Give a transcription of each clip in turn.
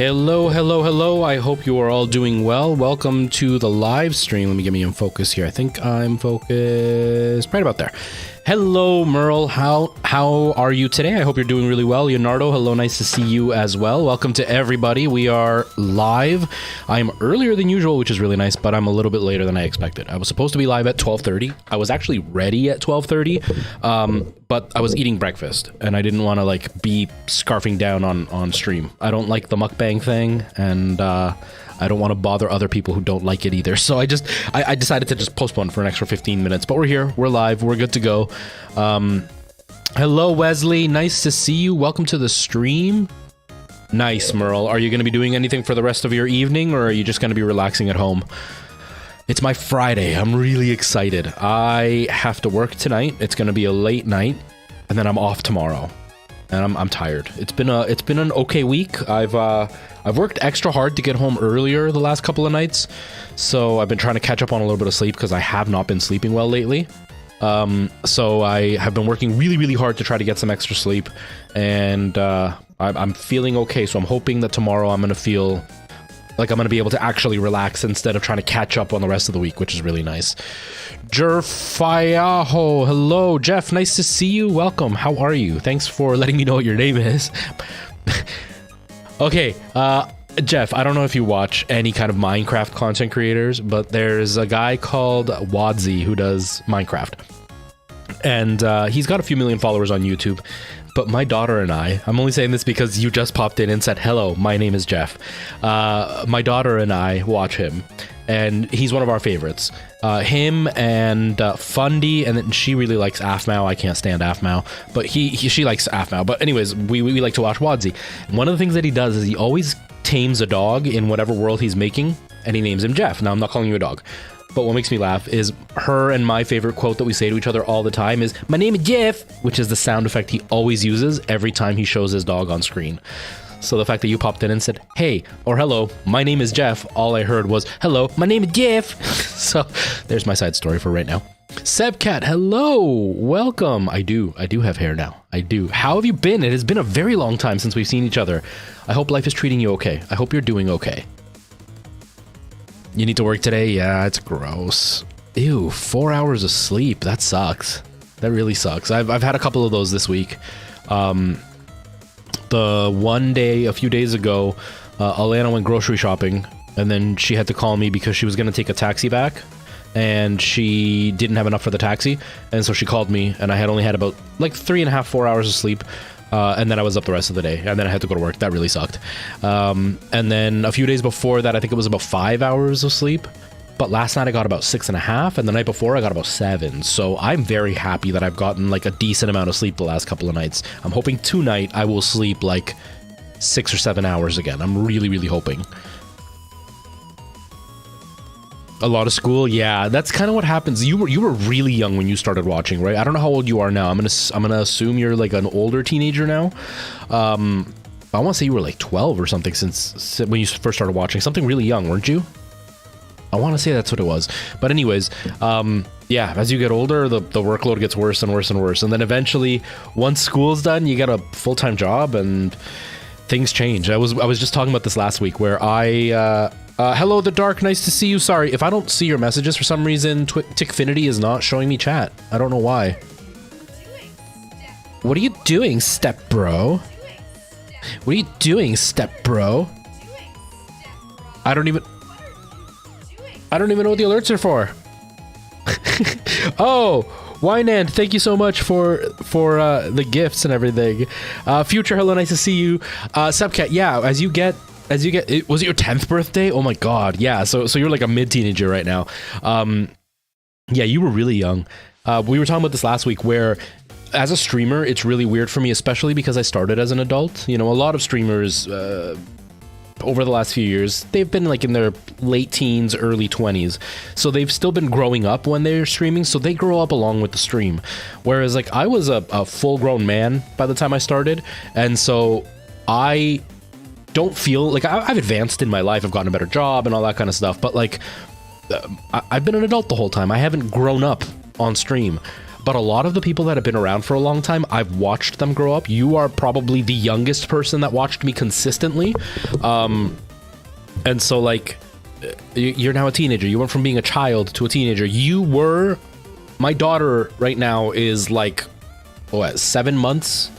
Hello, hello, hello. I hope you are all doing well. Welcome to the live stream. Let me get me in focus here. I think I'm focused right about there. Hello, Merle. How are you today? I hope you're doing really well. Leonardo, hello. Nice to see you as well. Welcome to everybody. We are live. I am earlier than usual, which is really nice, but I'm a little bit later than I expected. I was supposed to be live at 12:30. I was actually ready at 12:30, but I was eating breakfast and I didn't want to be scarfing down on stream. I don't like the mukbang thing, and I don't want to bother other people who don't like it either. So I decided to just postpone for an extra 15 minutes. But we're here. We're live. We're good to go. Hello, Wesley. Nice to see you. Welcome to the stream. Nice, Merle. Are you going to be doing anything for the rest of your evening, or are you just going to be relaxing at home? It's my Friday. I'm really excited. I have to work tonight. It's going to be a late night, and then I'm off tomorrow. And I'm tired. It's been an okay week. I've worked extra hard to get home earlier the last couple of nights, so I've been trying to catch up on a little bit of sleep because I have not been sleeping well lately. So I have been working really, really hard to try to get some extra sleep, and I'm feeling okay. So I'm hoping that tomorrow I'm gonna feel like I'm gonna be able to actually relax instead of trying to catch up on the rest of the week, which is really nice. Jerfayaho, hello, Jeff. Nice to see you. Welcome. How are you? Thanks for letting me know what your name is. Okay, Jeff, I don't know if you watch any kind of Minecraft content creators, but there's a guy called Wadzi who does Minecraft. And he's got a few million followers on YouTube. But my daughter and I'm only saying this because you just popped in and said, hello, my name is Jeff. My daughter and I watch him, and he's one of our favorites. Him and Fundy, and then she really likes Afmao. I can't stand Afmao, but she likes Afmao. But anyways, we like to watch Wadzi. One of the things that he does is he always tames a dog in whatever world he's making, and he names him Jeff. Now, I'm not calling you a dog, but what makes me laugh is her and my favorite quote that we say to each other all the time is, my name is Jeff, which is the sound effect he always uses every time he shows his dog on screen. So the fact that you popped in and said, hey, or hello, my name is Jeff, all I heard was, hello, my name is Jeff. So there's my side story for right now. Sebcat, hello, welcome. I do have hair now. I do. How have you been? It has been a very long time since we've seen each other. I hope life is treating you okay. I hope you're doing okay. You need to work today? Yeah, it's gross. Ew, 4 hours of sleep. That sucks. That really sucks. I've had a couple of those this week. The one day, a few days ago, Alana went grocery shopping, and then she had to call me because she was going to take a taxi back, and she didn't have enough for the taxi, and so she called me, and I had only had about 3.5, 4 hours of sleep. And then I was up the rest of the day, and then I had to go to work. That really sucked. And then a few days before that, I think it was about 5 hours of sleep. But last night I got about 6.5, and the night before I got about 7. So I'm very happy that I've gotten a decent amount of sleep the last couple of nights. I'm hoping tonight I will sleep 6 or 7 hours again. I'm really, really hoping. A lot of school, yeah, that's kind of what happens. You were really young when you started watching, right? I don't know how old you are now. I'm gonna assume you're an older teenager now. I want to say you were 12 or something since when you first started watching. Something really young, weren't you? I want to say that's what it was. But anyways, yeah, as you get older, the workload gets worse and worse and worse, and then eventually, once school's done, you get a full-time job and things change. I was just talking about this last week where hello, The Dark, nice to see you. Sorry, if I don't see your messages for some reason, Tickfinity is not showing me chat. I don't know why. What are you doing, step bro? What are you doing, step bro? I don't even know what the alerts are for. Oh, Wynand, thank you so much for the gifts and everything. Future, hello, nice to see you. Subcat, yeah, as you get, was it your 10th birthday? Oh my god, yeah, so you're a mid-teenager right now. Yeah, you were really young. We were talking about this last week where, as a streamer, it's really weird for me, especially because I started as an adult. You know, a lot of streamers, over the last few years, they've been in their late teens, early 20s. So they've still been growing up when they're streaming, so they grow up along with the stream. Whereas, I was a full-grown man by the time I started, and so I don't feel I've advanced in my life. I've gotten a better job and all that kind of stuff, but I've been an adult the whole time. I haven't grown up on stream. but a lot of the people that have been around for a long time, I've watched them grow up. You are probably the youngest person that watched me consistently. And so like, you're now a teenager. You went from being a child to a teenager. My daughter right now is like, what, 7 months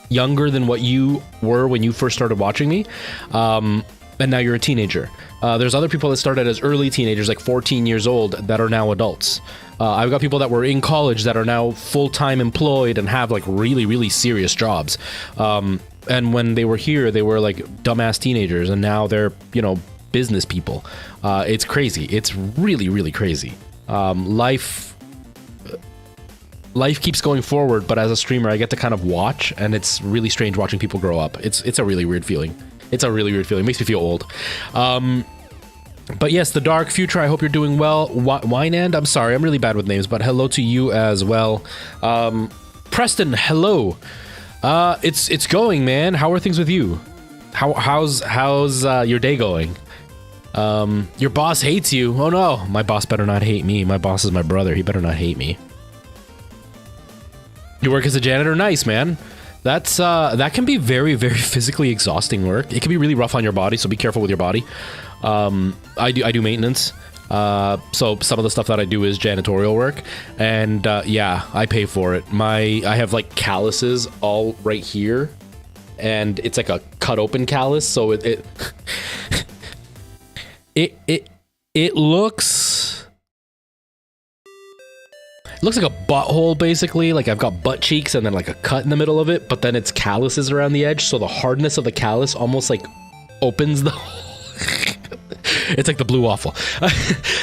younger than what you were when you first started watching me. And now you're a teenager. There's other people that started as early teenagers, like 14 years old, that are now adults. I've got people that were in college that are now full-time employed and have like really, really serious jobs. And when they were here, they were like dumbass teenagers, and now they're, you know, business people. It's crazy. It's really, really crazy. Life keeps going forward, but as a streamer, I get to kind of watch, and it's really strange watching people grow up. It's a really weird feeling. It's a really weird feeling. It makes me feel old. But yes, the Dark Future, I hope you're doing well. Winand, I'm sorry, I'm really bad with names, but hello to you as well. Preston, hello. It's going, man. How are things with you? How's your day going? Your boss hates you. Oh no, my boss better not hate me. My boss is my brother. He better not hate me. You work as a janitor? Nice, man. That's that can be very, very physically exhausting work. It can be really rough on your body, so be careful with your body. I do maintenance. So some of the stuff that I do is janitorial work, and yeah, I pay for it. I have like calluses all right here, and it's like a cut open callus, so it looks like a butthole, basically. Like I've got butt cheeks and then like a cut in the middle of it, but then it's calluses around the edge, so the hardness of the callus almost like opens the hole. It's like the blue waffle.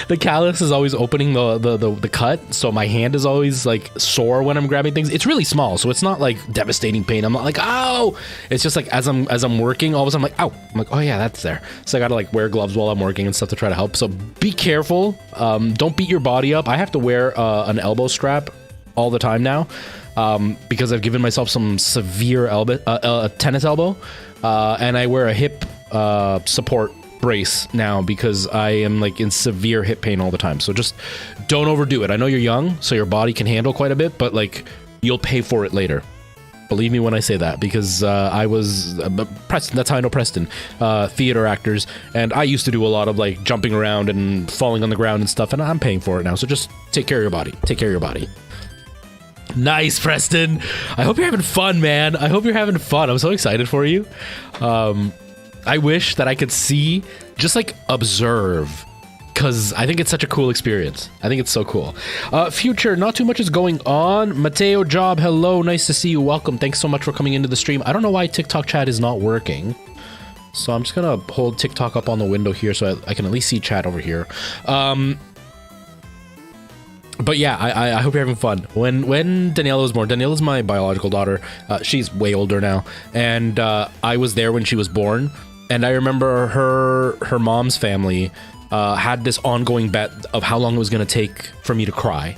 The callus is always opening the cut, so my hand is always like sore when I'm grabbing things. It's really small, so it's not like devastating pain. I'm not like, ow! It's just like as I'm working, all of a sudden I'm like, ow! I'm like, oh yeah, that's there. So I gotta like wear gloves while I'm working and stuff to try to help. So be careful. Don't beat your body up. I have to wear an elbow strap all the time now, because I've given myself some severe tennis elbow, and I wear a hip support brace now because I am like in severe hip pain all the time. So just don't overdo it. I know you're young, so your body can handle quite a bit, but like you'll pay for it later. Believe me when I say that, because I was Preston. That's how I know Preston. Theater actors, and I used to do a lot of like jumping around and falling on the ground and stuff, and I'm paying for it now. So just take care of your body. Take care of your body. Nice, Preston. I hope you're having fun, man. I hope you're having fun. I'm so excited for you. I wish that I could see, just like observe, because I think it's such a cool experience. I think it's so cool. Future, not too much is going on. Mateo Job, hello, nice to see you. Welcome. Thanks so much for coming into the stream. I don't know why TikTok chat is not working, so I'm just gonna hold TikTok up on the window here so I can at least see chat over here. But yeah, I hope you're having fun. When Daniela was born, Daniela's my biological daughter. She's way older now, and I was there when she was born. And I remember her mom's family had this ongoing bet of how long it was going to take for me to cry.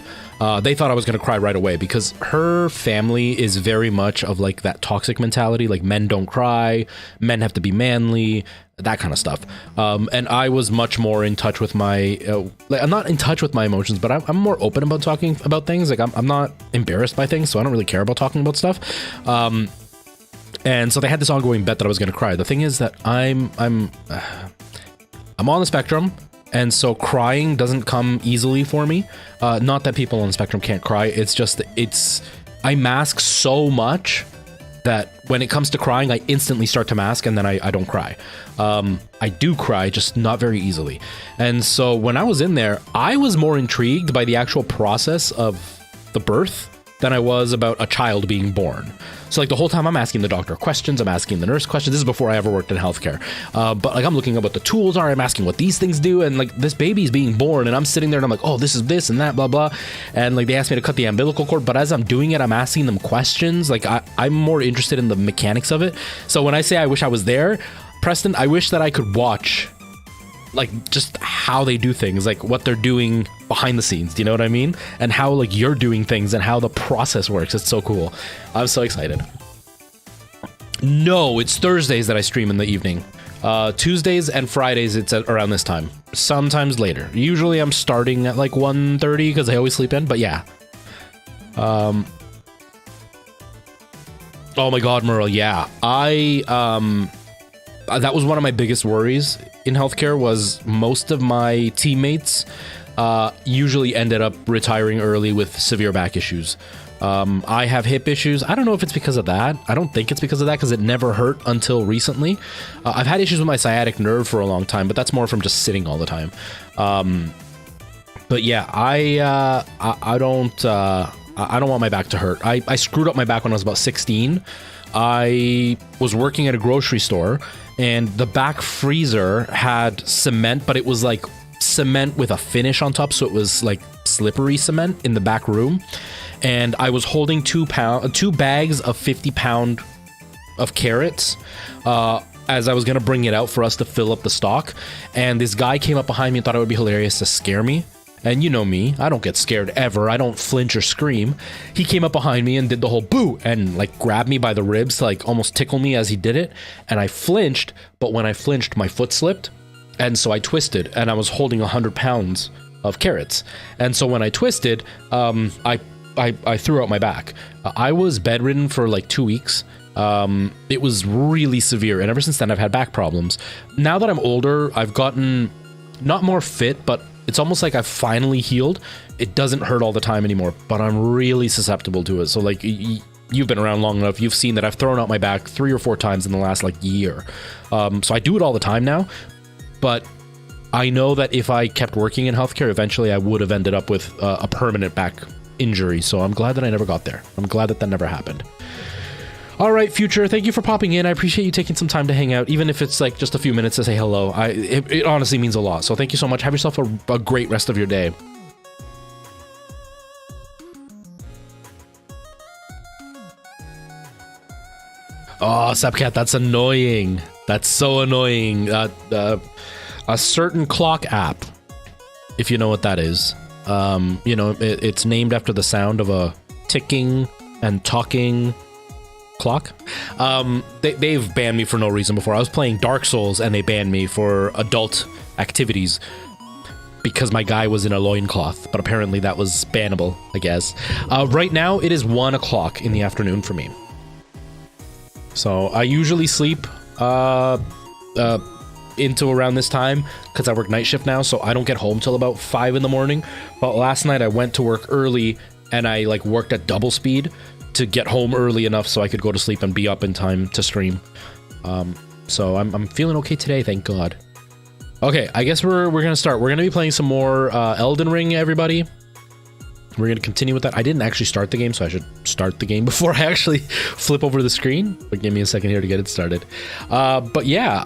They thought I was going to cry right away because her family is very much of like that toxic mentality, like men don't cry, men have to be manly, that kind of stuff. And I was much more in touch with my, I'm not in touch with my emotions, but I'm more open about talking about things. Like I'm not embarrassed by things, so I don't really care about talking about stuff. And so they had this ongoing bet that I was going to cry. The thing is that I'm on the spectrum, and so crying doesn't come easily for me. Not that people on the spectrum can't cry. It's just I mask so much that when it comes to crying, I instantly start to mask, and then I don't cry. I do cry, just not very easily. And so when I was in there, I was more intrigued by the actual process of the birth than I was about a child being born. So like the whole time I'm asking the doctor questions, I'm asking the nurse questions. This is before I ever worked in healthcare. But like I'm looking at what the tools are, I'm asking what these things do, and like this baby's being born, and I'm sitting there and I'm like, oh, this is this and that, blah, blah. And like they asked me to cut the umbilical cord, but as I'm doing it, I'm asking them questions. Like I'm more interested in the mechanics of it. So when I say I wish I was there, Preston, I wish that I could watch like just how they do things, like what they're doing behind the scenes, do you know what I mean? And how like you're doing things and how the process works. It's so cool. I'm so excited. No, it's Thursdays that I stream in the evening. Tuesdays and Fridays it's at around this time, sometimes later. Usually I'm starting at like 1:30 because I always sleep in, but yeah. Oh my God, Merle, yeah. That was one of my biggest worries in healthcare, was most of my teammates usually ended up retiring early with severe back issues. I have hip issues. I don't know if it's because of that. I don't think it's because of that, because it never hurt until recently. I've had issues with my sciatic nerve for a long time, but that's more from just sitting all the time. But yeah, I don't want my back to hurt. I screwed up my back when I was about 16. I was working at a grocery store, and the back freezer had cement, but it was like cement with a finish on top, so it was like slippery cement in the back room. And I was holding 2 bags of 50-pound of carrots as I was gonna bring it out for us to fill up the stock. And this guy came up behind me and thought it would be hilarious to scare me. And you know me, I don't get scared ever. I don't flinch or scream. He came up behind me and did the whole boo and like grabbed me by the ribs to like almost tickle me as he did it. And I flinched, but when I flinched, my foot slipped. And so I twisted, and I was holding 100 pounds of carrots. And so when I twisted, I threw out my back. I was bedridden for like 2 weeks. It was really severe, and ever since then I've had back problems. Now that I'm older, I've gotten not more fit, but it's almost like I've finally healed. It doesn't hurt all the time anymore, but I'm really susceptible to it. So like you've been around long enough, you've seen that I've thrown out my back 3 or 4 times in the last like year. So I do it all the time now, but I know that if I kept working in healthcare, eventually I would have ended up with a permanent back injury. So I'm glad that I never got there. I'm glad that that never happened. All right, Future, thank you for popping in. I appreciate you taking some time to hang out, even if it's like just a few minutes to say hello. It honestly means a lot. So thank you so much. Have yourself a great rest of your day. Oh, Sapcat, that's annoying. That's so annoying. A certain clock app, if you know what that is. You know, it's named after the sound of a ticking and talking clock. They've banned me for no reason before. I was playing Dark Souls and they banned me for adult activities because my guy was in a loincloth, but apparently that was bannable, I guess. Right now it is 1 o'clock in the afternoon for me. So I usually sleep into around this time because I work night shift now, so I don't get home till about 5 in the morning. But last night I went to work early and I like worked at double speed to get home early enough so I could go to sleep and be up in time to stream. So I'm feeling okay today, thank God. Okay, I guess we're gonna start. We're gonna be playing some more Elden Ring, everybody. We're gonna continue with that. I didn't actually start the game, so I should start the game before I actually flip over the screen. But give me a second here to get it started. But yeah,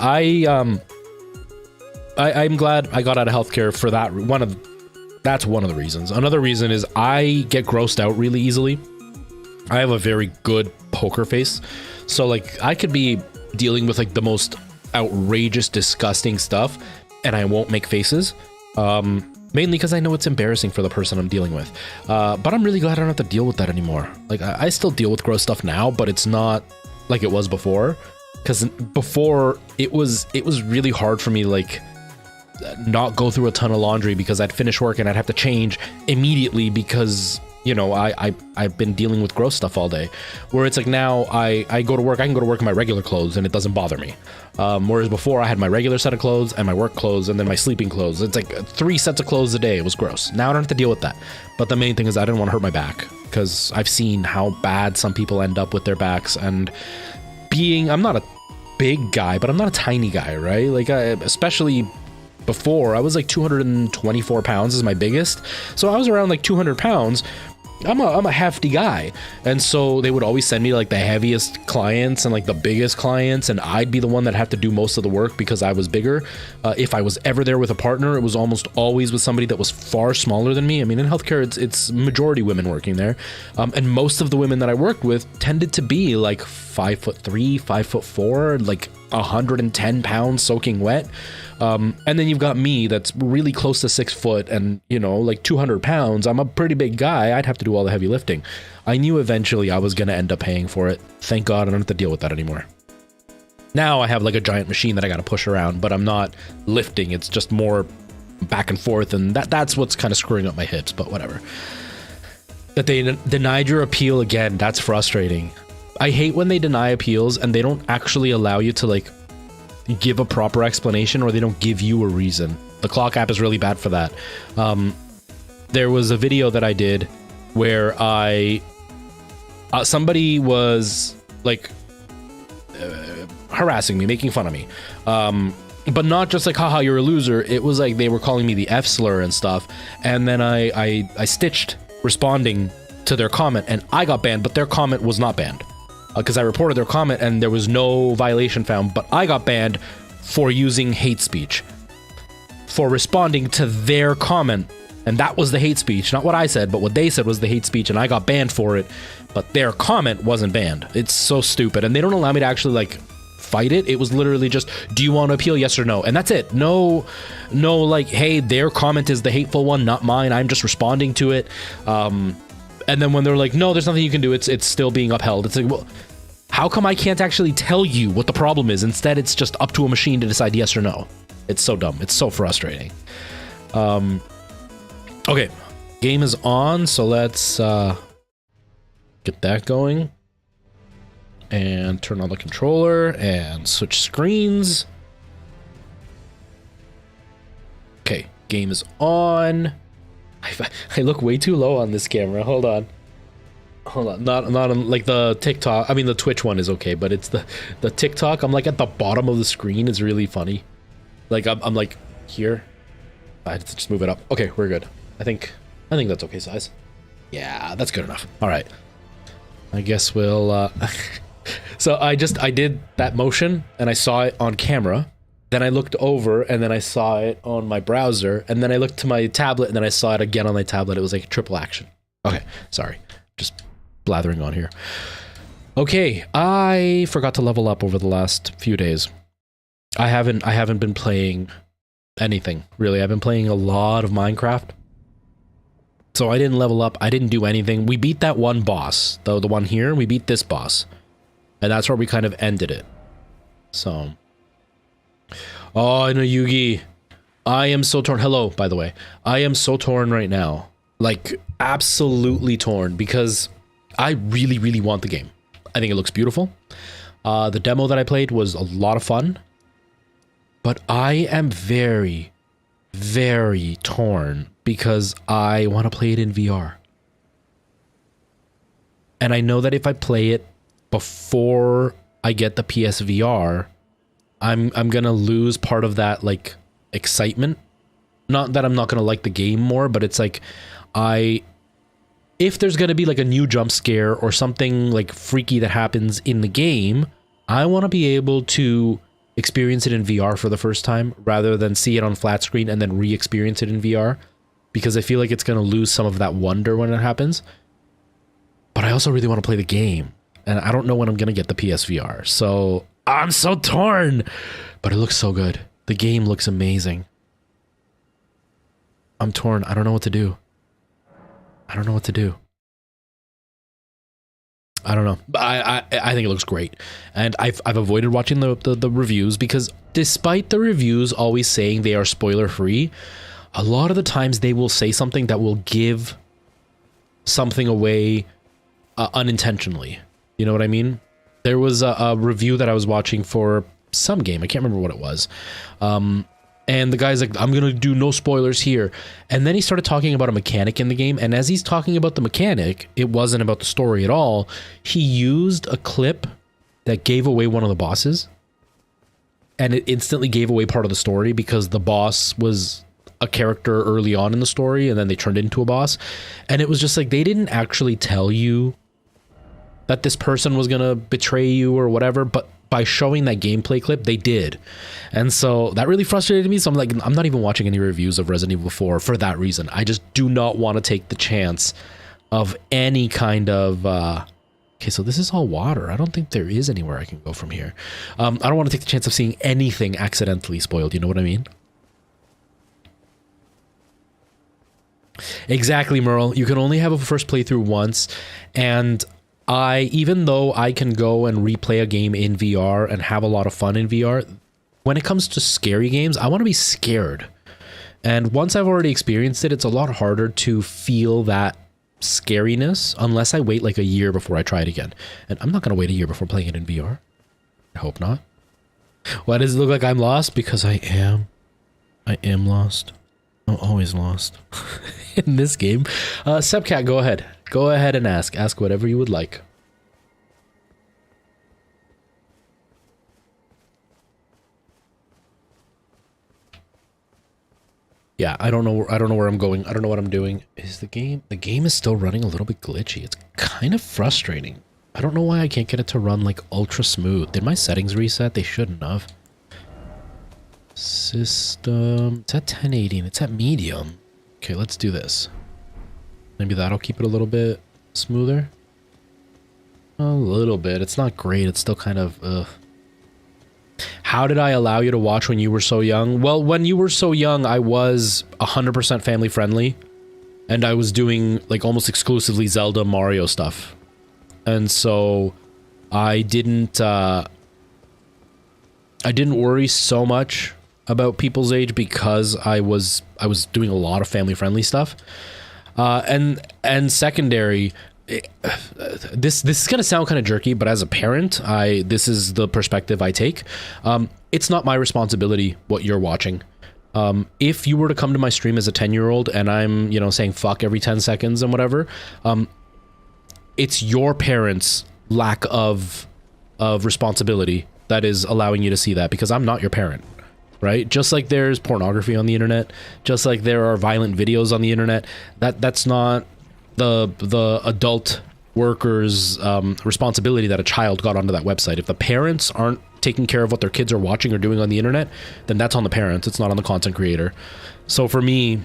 I'm glad I got out of healthcare for that. That's one of the reasons. Another reason is I get grossed out really easily. I have a very good poker face. So like I could be dealing with like the most outrageous, disgusting stuff and I won't make faces. Mainly because I know it's embarrassing for the person I'm dealing with. But I'm really glad I don't have to deal with that anymore. Like I still deal with gross stuff now, but it's not like it was before. Because before it was really hard for me, like not go through a ton of laundry because I'd finish work and I'd have to change immediately because, you know, I've been dealing with gross stuff all day. Where it's like now I go to work, I can go to work in my regular clothes and it doesn't bother me. Whereas before I had my regular set of clothes and my work clothes and then my sleeping clothes. It's like 3 sets of clothes a day. It was gross. Now I don't have to deal with that. But the main thing is I didn't want to hurt my back because I've seen how bad some people end up with their backs. And I'm not a big guy, but I'm not a tiny guy, right? Like especially before I was like 224 pounds is my biggest. So I was around like 200 pounds. I'm a hefty guy. And so they would always send me like the heaviest clients and like the biggest clients. And I'd be the one that had to do most of the work because I was bigger. If I was ever there with a partner, it was almost always with somebody that was far smaller than me. I mean, in healthcare, it's majority women working there. And most of the women that I worked with tended to be like 5'3", 5'4", like 110 pounds soaking wet. And then you've got me that's really close to 6 foot and, you know, like 200 pounds. I'm a pretty big guy. I'd have to do all the heavy lifting. I knew eventually I was going to end up paying for it. Thank God I don't have to deal with that anymore. Now I have like a giant machine that I got to push around, but I'm not lifting. It's just more back and forth. And that's what's kind of screwing up my hips, but whatever. That they denied your appeal again. That's frustrating. I hate when they deny appeals and they don't actually allow you to like give a proper explanation, or they don't give you a reason. The clock app is really bad for that. There was a video that I did where somebody was like harassing me, making fun of me. But not just like, haha, you're a loser. It was like they were calling me the F slur and stuff. And then I stitched responding to their comment, and I got banned, but their comment was not banned. Because I reported their comment and there was no violation found, but I got banned for using hate speech. For responding to their comment. And that was the hate speech. Not what I said, but what they said was the hate speech, and I got banned for it. But their comment wasn't banned. It's so stupid. And they don't allow me to actually like fight it. It was literally just, do you want to appeal, yes or no? And that's it. No like, hey, their comment is the hateful one, not mine. I'm just responding to it. And then when they're like, no, there's nothing you can do, it's still being upheld. It's like, well, how come I can't actually tell you what the problem is? Instead, it's just up to a machine to decide yes or no. It's so dumb. It's so frustrating. Okay, game is on, so let's get that going. And turn on the controller and switch screens. Okay, game is on. I look way too low on this camera. Hold on. Not on like the TikTok. I mean, the Twitch one is okay, but it's the TikTok. I'm like at the bottom of the screen. It's really funny. Like I'm like here. I have to just move it up. Okay, we're good. I think that's okay size. Yeah, that's good enough. All right. I guess we'll. So I did that motion and I saw it on camera. Then I looked over and then I saw it on my browser, and then I looked to my tablet and then I saw it again on my tablet. It was like a triple action. Okay, sorry. Just blathering on here. Okay, I forgot to level up over the last few days. I haven't been playing anything, really. I've been playing a lot of Minecraft. So I didn't level up. I didn't do anything. We beat that one boss, though, the one here. We beat this boss. And that's where we kind of ended it. So. Oh, I know, Yugi. I am so torn. Hello, by the way. I am so torn right now. Like, absolutely torn, because I really, really want the game. I think it looks beautiful. The demo that I played was a lot of fun. But I am very, very torn because I want to play it in VR. And I know that if I play it before I get the PSVR, I'm gonna lose part of that like excitement. Not that I'm not gonna like the game more, but it's like if there's gonna be like a new jump scare or something like freaky that happens in the game, I want to be able to experience it in VR for the first time rather than see it on flat screen and then re-experience it in VR, because I feel like it's gonna lose some of that wonder when it happens. But I also really want to play the game, and I don't know when I'm gonna get the PSVR, so I'm so torn. But it looks so good. The game looks amazing. I'm torn. I don't know what to do. I don't know what to do. I don't know. I think it looks great. And I've avoided watching the reviews, because despite the reviews always saying they are spoiler free, a lot of the times they will say something that will give something away unintentionally. You know what I mean? There was a review that I was watching for some game. I can't remember what it was. And the guy's like, I'm going to do no spoilers here. And then he started talking about a mechanic in the game. And as he's talking about the mechanic, it wasn't about the story at all. He used a clip that gave away one of the bosses. And it instantly gave away part of the story, because the boss was a character early on in the story and then they turned into a boss. And it was just like, they didn't actually tell you that this person was going to betray you or whatever, but by showing that gameplay clip, they did. And so that really frustrated me. So I'm like, I'm not even watching any reviews of Resident Evil 4 for that reason. I just do not want to take the chance of any kind of... Okay, so this is all water. I don't think there is anywhere I can go from here. I don't want to take the chance of seeing anything accidentally spoiled. You know what I mean? Exactly, Merle. You can only have a first playthrough once. And even though I can go and replay a game in VR and have a lot of fun in VR, when it comes to scary games, I want to be scared. And once I've already experienced it, it's a lot harder to feel that scariness unless I wait like a year before I try it again. And I'm not going to wait a year before playing it in VR. I hope not. Why does it look like I'm lost? Because I am. I am lost. I'm always lost in this game. Sepcat, go ahead. Go ahead and ask. Ask whatever you would like. Yeah, I don't know where I'm going. I don't know what I'm doing. Is the game is still running a little bit glitchy. It's kind of frustrating. I don't know why I can't get it to run like ultra smooth. Did my settings reset? They shouldn't have. System, it's at 1080 and it's at medium. Okay, let's do this. Maybe that'll keep it a little bit smoother. A little bit. It's not great. It's still kind of, ugh. How did I allow you to watch when you were so young? Well, when you were so young, I was 100% family friendly. And I was doing like almost exclusively Zelda, Mario stuff. And so I didn't worry so much about people's age because I was doing a lot of family friendly stuff. And secondary, this is gonna sound kind of jerky, but as a parent, this is the perspective I take. It's not my responsibility what you're watching. If you were to come to my stream as a 10-year-old and I'm, you know, saying fuck every 10 seconds and whatever, it's your parents' lack of responsibility that is allowing you to see that, because I'm not your parent, right? Just like there's pornography on the internet, just like there are violent videos on the internet, that's not the adult worker's responsibility that a child got onto that website. If the parents aren't taking care of what their kids are watching or doing on the internet, then that's on the parents. It's not on the content creator. So for me,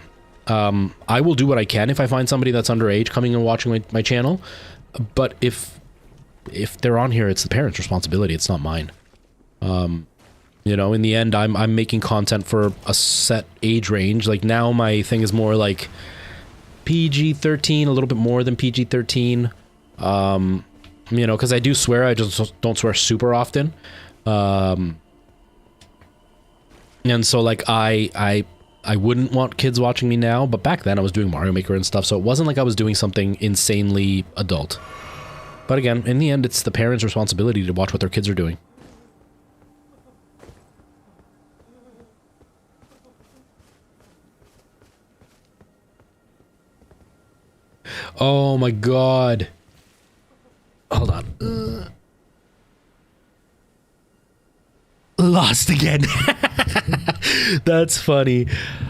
I will do what I can if I find somebody that's underage coming and watching my channel. But if they're on here, it's the parents' responsibility. It's not mine. You know, in the end, I'm making content for a set age range. Like now my thing is more like PG-13, a little bit more than PG-13. You know, because I do swear, I just don't swear super often. And so like I wouldn't want kids watching me now, but back then I was doing Mario Maker and stuff, so it wasn't like I was doing something insanely adult. But again, in the end, it's the parents' responsibility to watch what their kids are doing. Oh my god. Hold on. Lost again. That's funny.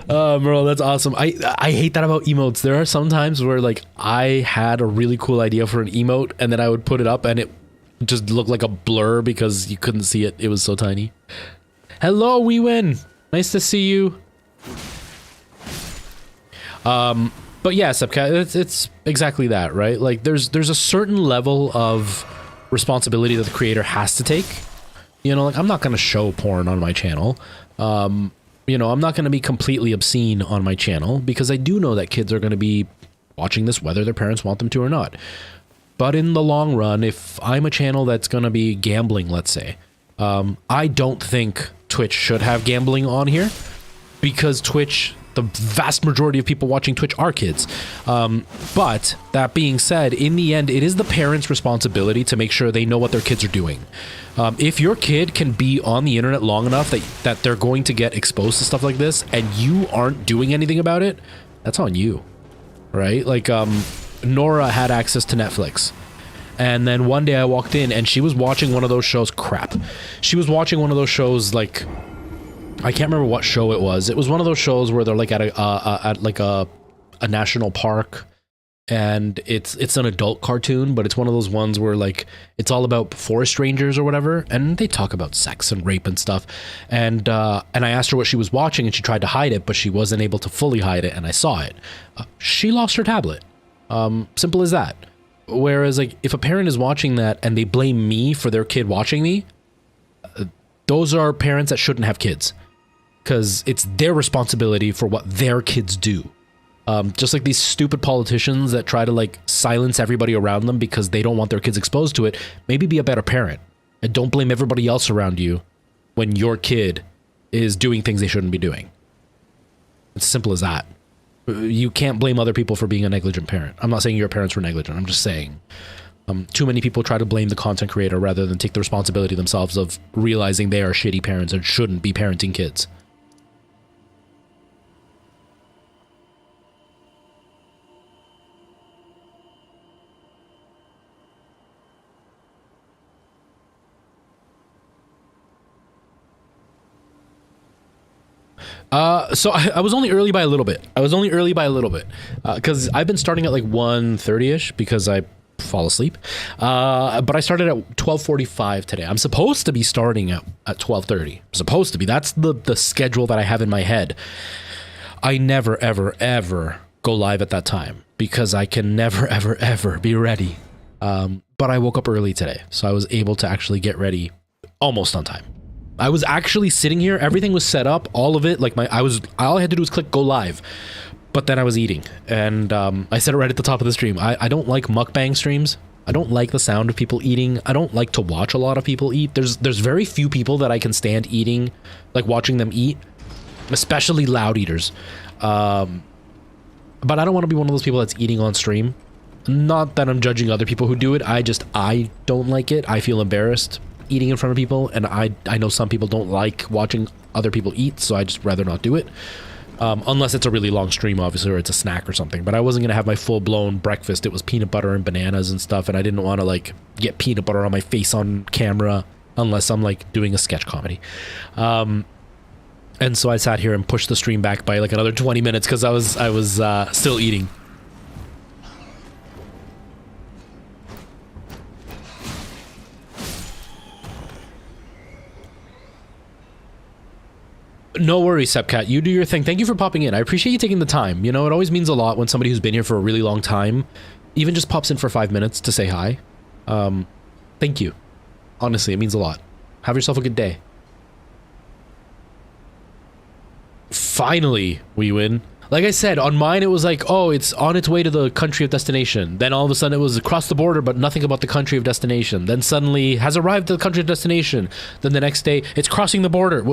Merle, that's awesome. I hate that about emotes. There are some times where like I had a really cool idea for an emote and then I would put it up and it just looked like a blur because you couldn't see it. It was so tiny. Hello, we win. Nice to see you. But yeah, Sepcat, it's exactly that, right? Like there's a certain level of responsibility that the creator has to take. You know, like I'm not going to show porn on my channel. You know, I'm not going to be completely obscene on my channel because I do know that kids are going to be watching this whether their parents want them to or not. But in the long run, if I'm a channel that's going to be gambling, let's say, I don't think Twitch should have gambling on here because Twitch, the vast majority of people watching Twitch are kids. But that being said, in the end, it is the parents' responsibility to make sure they know what their kids are doing. If your kid can be on the internet long enough that they're going to get exposed to stuff like this and you aren't doing anything about it, that's on you, right? Like Nora had access to Netflix. And then one day I walked in and she was watching one of those shows. Crap. She was watching one of those shows like... I can't remember what show it was. It was one of those shows where they're like at a national park, and it's an adult cartoon, but it's one of those ones where like it's all about forest rangers or whatever, and they talk about sex and rape and stuff. And I asked her what she was watching, and she tried to hide it, but she wasn't able to fully hide it, and I saw it. She lost her tablet. Simple as that. Whereas like if a parent is watching that and they blame me for their kid watching me, those are parents that shouldn't have kids. Because it's their responsibility for what their kids do. Just like these stupid politicians that try to like silence everybody around them because they don't want their kids exposed to it. Maybe be a better parent and don't blame everybody else around you when your kid is doing things they shouldn't be doing. It's simple as that. You can't blame other people for being a negligent parent. I'm not saying your parents were negligent. I'm just saying too many people try to blame the content creator rather than take the responsibility themselves of realizing they are shitty parents and shouldn't be parenting kids. So I was only early by a little bit. Because I've been starting at like 1:30ish because I fall asleep. But I started at 12:45 today. I'm supposed to be starting at 12:30. Supposed to be. That's the schedule that I have in my head. I never, ever, ever go live at that time because I can never, ever, ever be ready. But I woke up early today, so I was able to actually get ready almost on time. I was actually sitting here, everything was set up, all of it, like all I had to do was click go live, but then I was eating, and I said it right at the top of the stream, I don't like mukbang streams, I don't like the sound of people eating, I don't like to watch a lot of people eat, there's very few people that I can stand eating, like watching them eat, especially loud eaters, but I don't want to be one of those people that's eating on stream, not that I'm judging other people who do it, I don't like it, I feel embarrassed eating in front of people, and I know some people don't like watching other people eat, so I just rather not do it, unless it's a really long stream, obviously, or it's a snack or something. But I wasn't gonna have my full-blown breakfast. It was peanut butter and bananas and stuff, and I didn't want to like get peanut butter on my face on camera unless I'm like doing a sketch comedy, and so I sat here and pushed the stream back by like another 20 minutes because I was still eating. No worries, Sepcat. You do your thing. Thank you for popping in. I appreciate you taking the time. You know, it always means a lot when somebody who's been here for a really long time even just pops in for 5 minutes to say hi. Thank you. Honestly, it means a lot. Have yourself a good day. Finally, we win. Like I said, on mine it was like, oh, it's on its way to the country of destination. Then all of a sudden it was across the border, but nothing about the country of destination. Then suddenly has arrived at the country of destination. Then the next day, it's crossing the border.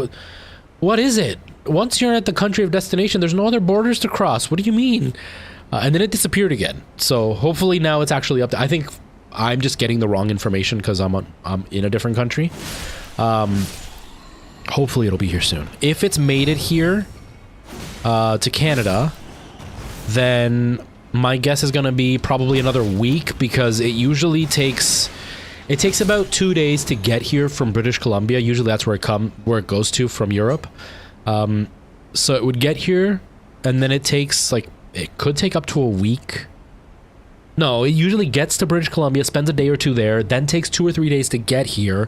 What is it? Once you're at the country of destination, there's no other borders to cross. What do you mean? And then it disappeared again. So hopefully now it's actually up to, I think I'm just getting the wrong information because I'm in a different country. Hopefully it'll be here soon. If it's made it here to Canada, then my guess is going to be probably another week because it usually takes about 2 days to get here from British Columbia. Usually that's where it goes to from Europe. So it would get here, and then it could take up to a week. No, it usually gets to British Columbia, spends a day or two there, then takes 2 or 3 days to get here,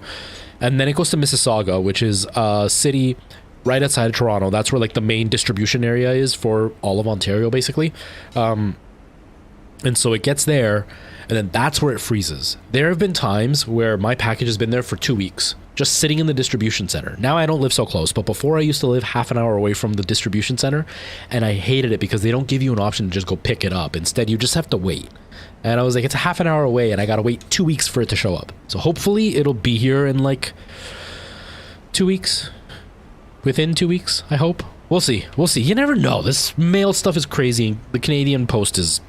and then it goes to Mississauga, which is a city right outside of Toronto. That's where like the main distribution area is for all of Ontario, basically. And so it gets there, and then that's where it freezes. There have been times where my package has been there for 2 weeks, just sitting in the distribution center. Now I don't live so close, but before I used to live half an hour away from the distribution center, and I hated it because they don't give you an option to just go pick it up. Instead, you just have to wait. And I was like, it's a half an hour away, and I gotta wait 2 weeks for it to show up. So hopefully it'll be here in like 2 weeks. Within 2 weeks, I hope. We'll see. We'll see. You never know. This mail stuff is crazy. The Canadian Post is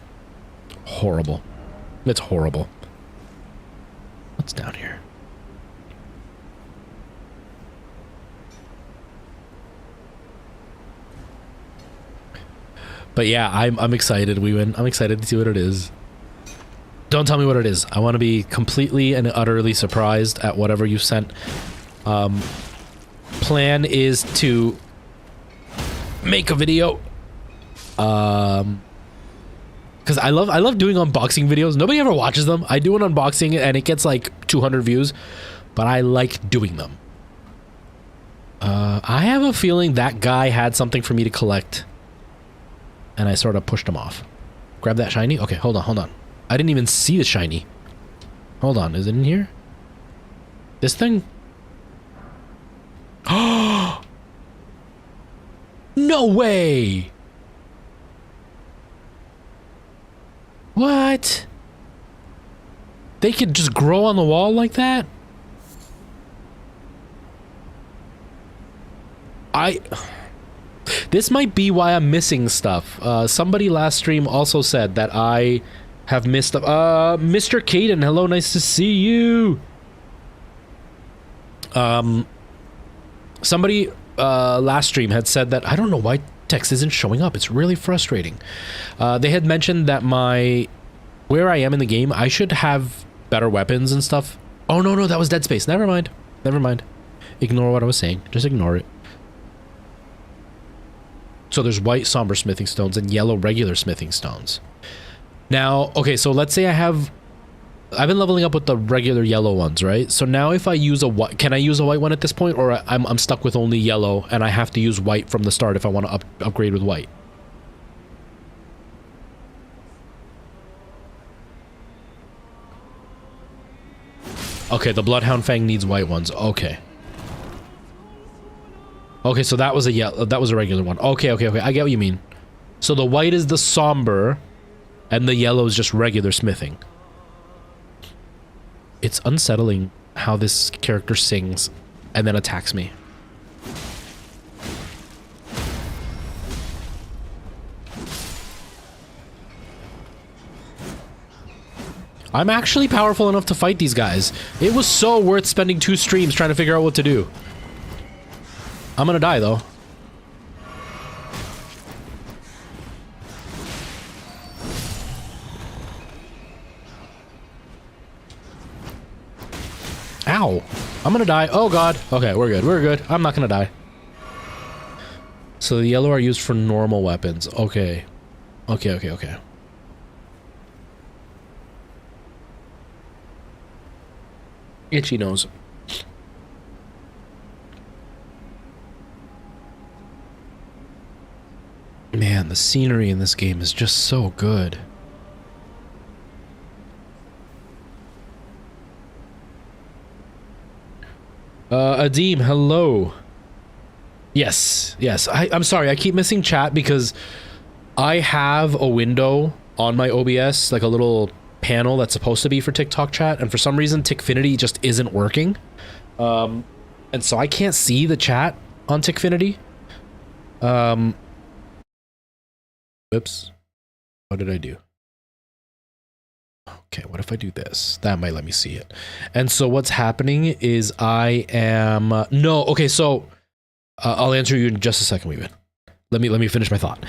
horrible. It's horrible. What's down here? But yeah, I'm excited, we win. I'm excited to see what it is. Don't tell me what it is. I want to be completely and utterly surprised at whatever you sent. Plan is to make a video. Because I love doing unboxing videos. Nobody ever watches them. I do an unboxing and it gets like 200 views, but I like doing them. I have a feeling that guy had something for me to collect, and I sort of pushed him off. Grab that shiny? Okay, hold on. I didn't even see the shiny. Hold on, is it in here? This thing? Oh! No way! What? They could just grow on the wall like that? This might be why I'm missing stuff. Somebody last stream also said that I have missed... Mr. Caden, hello, nice to see you. Somebody last stream had said that I don't know why text isn't showing up. It's really frustrating. They had mentioned that where I am in the game, I should have better weapons and stuff. Oh, no, that was Dead Space. Never mind. Ignore what I was saying. Just ignore it. So there's white somber smithing stones and yellow regular smithing stones. Now, okay, so let's say I've been leveling up with the regular yellow ones, right? So now if I use a white, can I use a white one at this point, or I'm stuck with only yellow and I have to use white from the start if I want to upgrade with white? Okay, the Bloodhound Fang needs white ones. Okay. Okay, so that was a regular one. Okay, I get what you mean. So the white is the somber, and the yellow is just regular smithing. It's unsettling how this character sings and then attacks me. I'm actually powerful enough to fight these guys. It was so worth spending 2 streams trying to figure out what to do. I'm gonna die, though. Ow. I'm gonna die. Oh, God. Okay, we're good. I'm not gonna die. So the yellow are used for normal weapons. Okay. Okay. Itchy nose. Man, the scenery in this game is just so good. Adeem, hello. Yes. I'm sorry, I keep missing chat because I have a window on my OBS, like a little panel that's supposed to be for TikTok chat, and for some reason Tickfinity just isn't working. And so I can't see the chat on Tickfinity. Oops. What did I do? Okay, what if I do this? That might let me see it. And so what's happening is I am... no, okay, so... I'll answer you in just a second, Weevan. Let me finish my thought.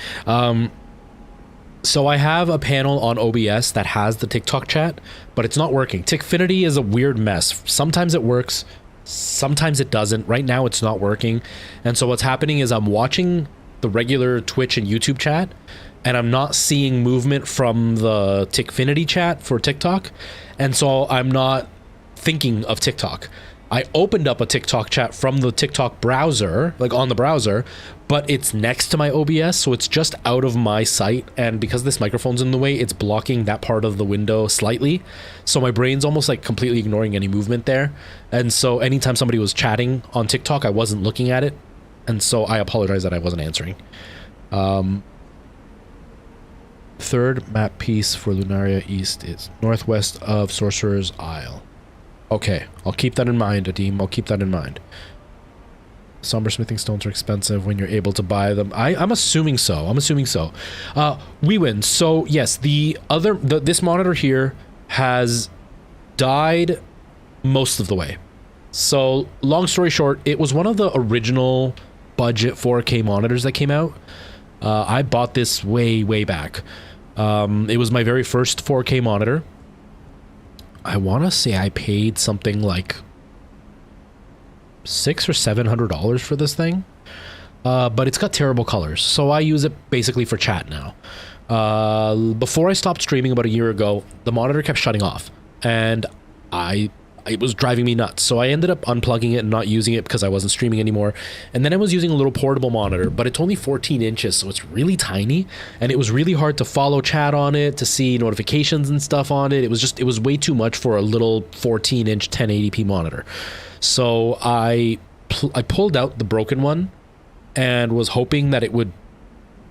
So I have a panel on OBS that has the TikTok chat, but it's not working. Tickfinity is a weird mess. Sometimes it works, sometimes it doesn't. Right now it's not working. And so what's happening is I'm watching the regular Twitch and YouTube chat, and I'm not seeing movement from the Tickfinity chat for TikTok, and so I'm not thinking of TikTok. I opened up a TikTok chat from the TikTok browser, like on the browser, but it's next to my OBS, so it's just out of my sight, and because this microphone's in the way, it's blocking that part of the window slightly, so my brain's almost like completely ignoring any movement there, and so anytime somebody was chatting on TikTok, I wasn't looking at it, and so I apologize that I wasn't answering. Third map piece for Lunaria East is northwest of Sorcerer's Isle. Okay, I'll keep that in mind, Adeem. I'll keep that in mind. Somber smithing stones are expensive when you're able to buy them. I'm assuming so. We win. So yes, this monitor here has died most of the way. So long story short, it was one of the original budget 4K monitors that came out. I bought this way back. It was my very first 4K monitor. I want to say I paid something like $600 or $700 for this thing, but it's got terrible colors, so I use it basically for chat now. Before I stopped streaming about a year ago, the monitor kept shutting off, and it was driving me nuts, so I ended up unplugging it and not using it because I wasn't streaming anymore. And then I was using a little portable monitor, but it's only 14 inches, so it's really tiny, and it was really hard to follow chat on it, to see notifications and stuff on it. It was way too much for a little 14-inch 1080p monitor. So I pulled out the broken one and was hoping that it would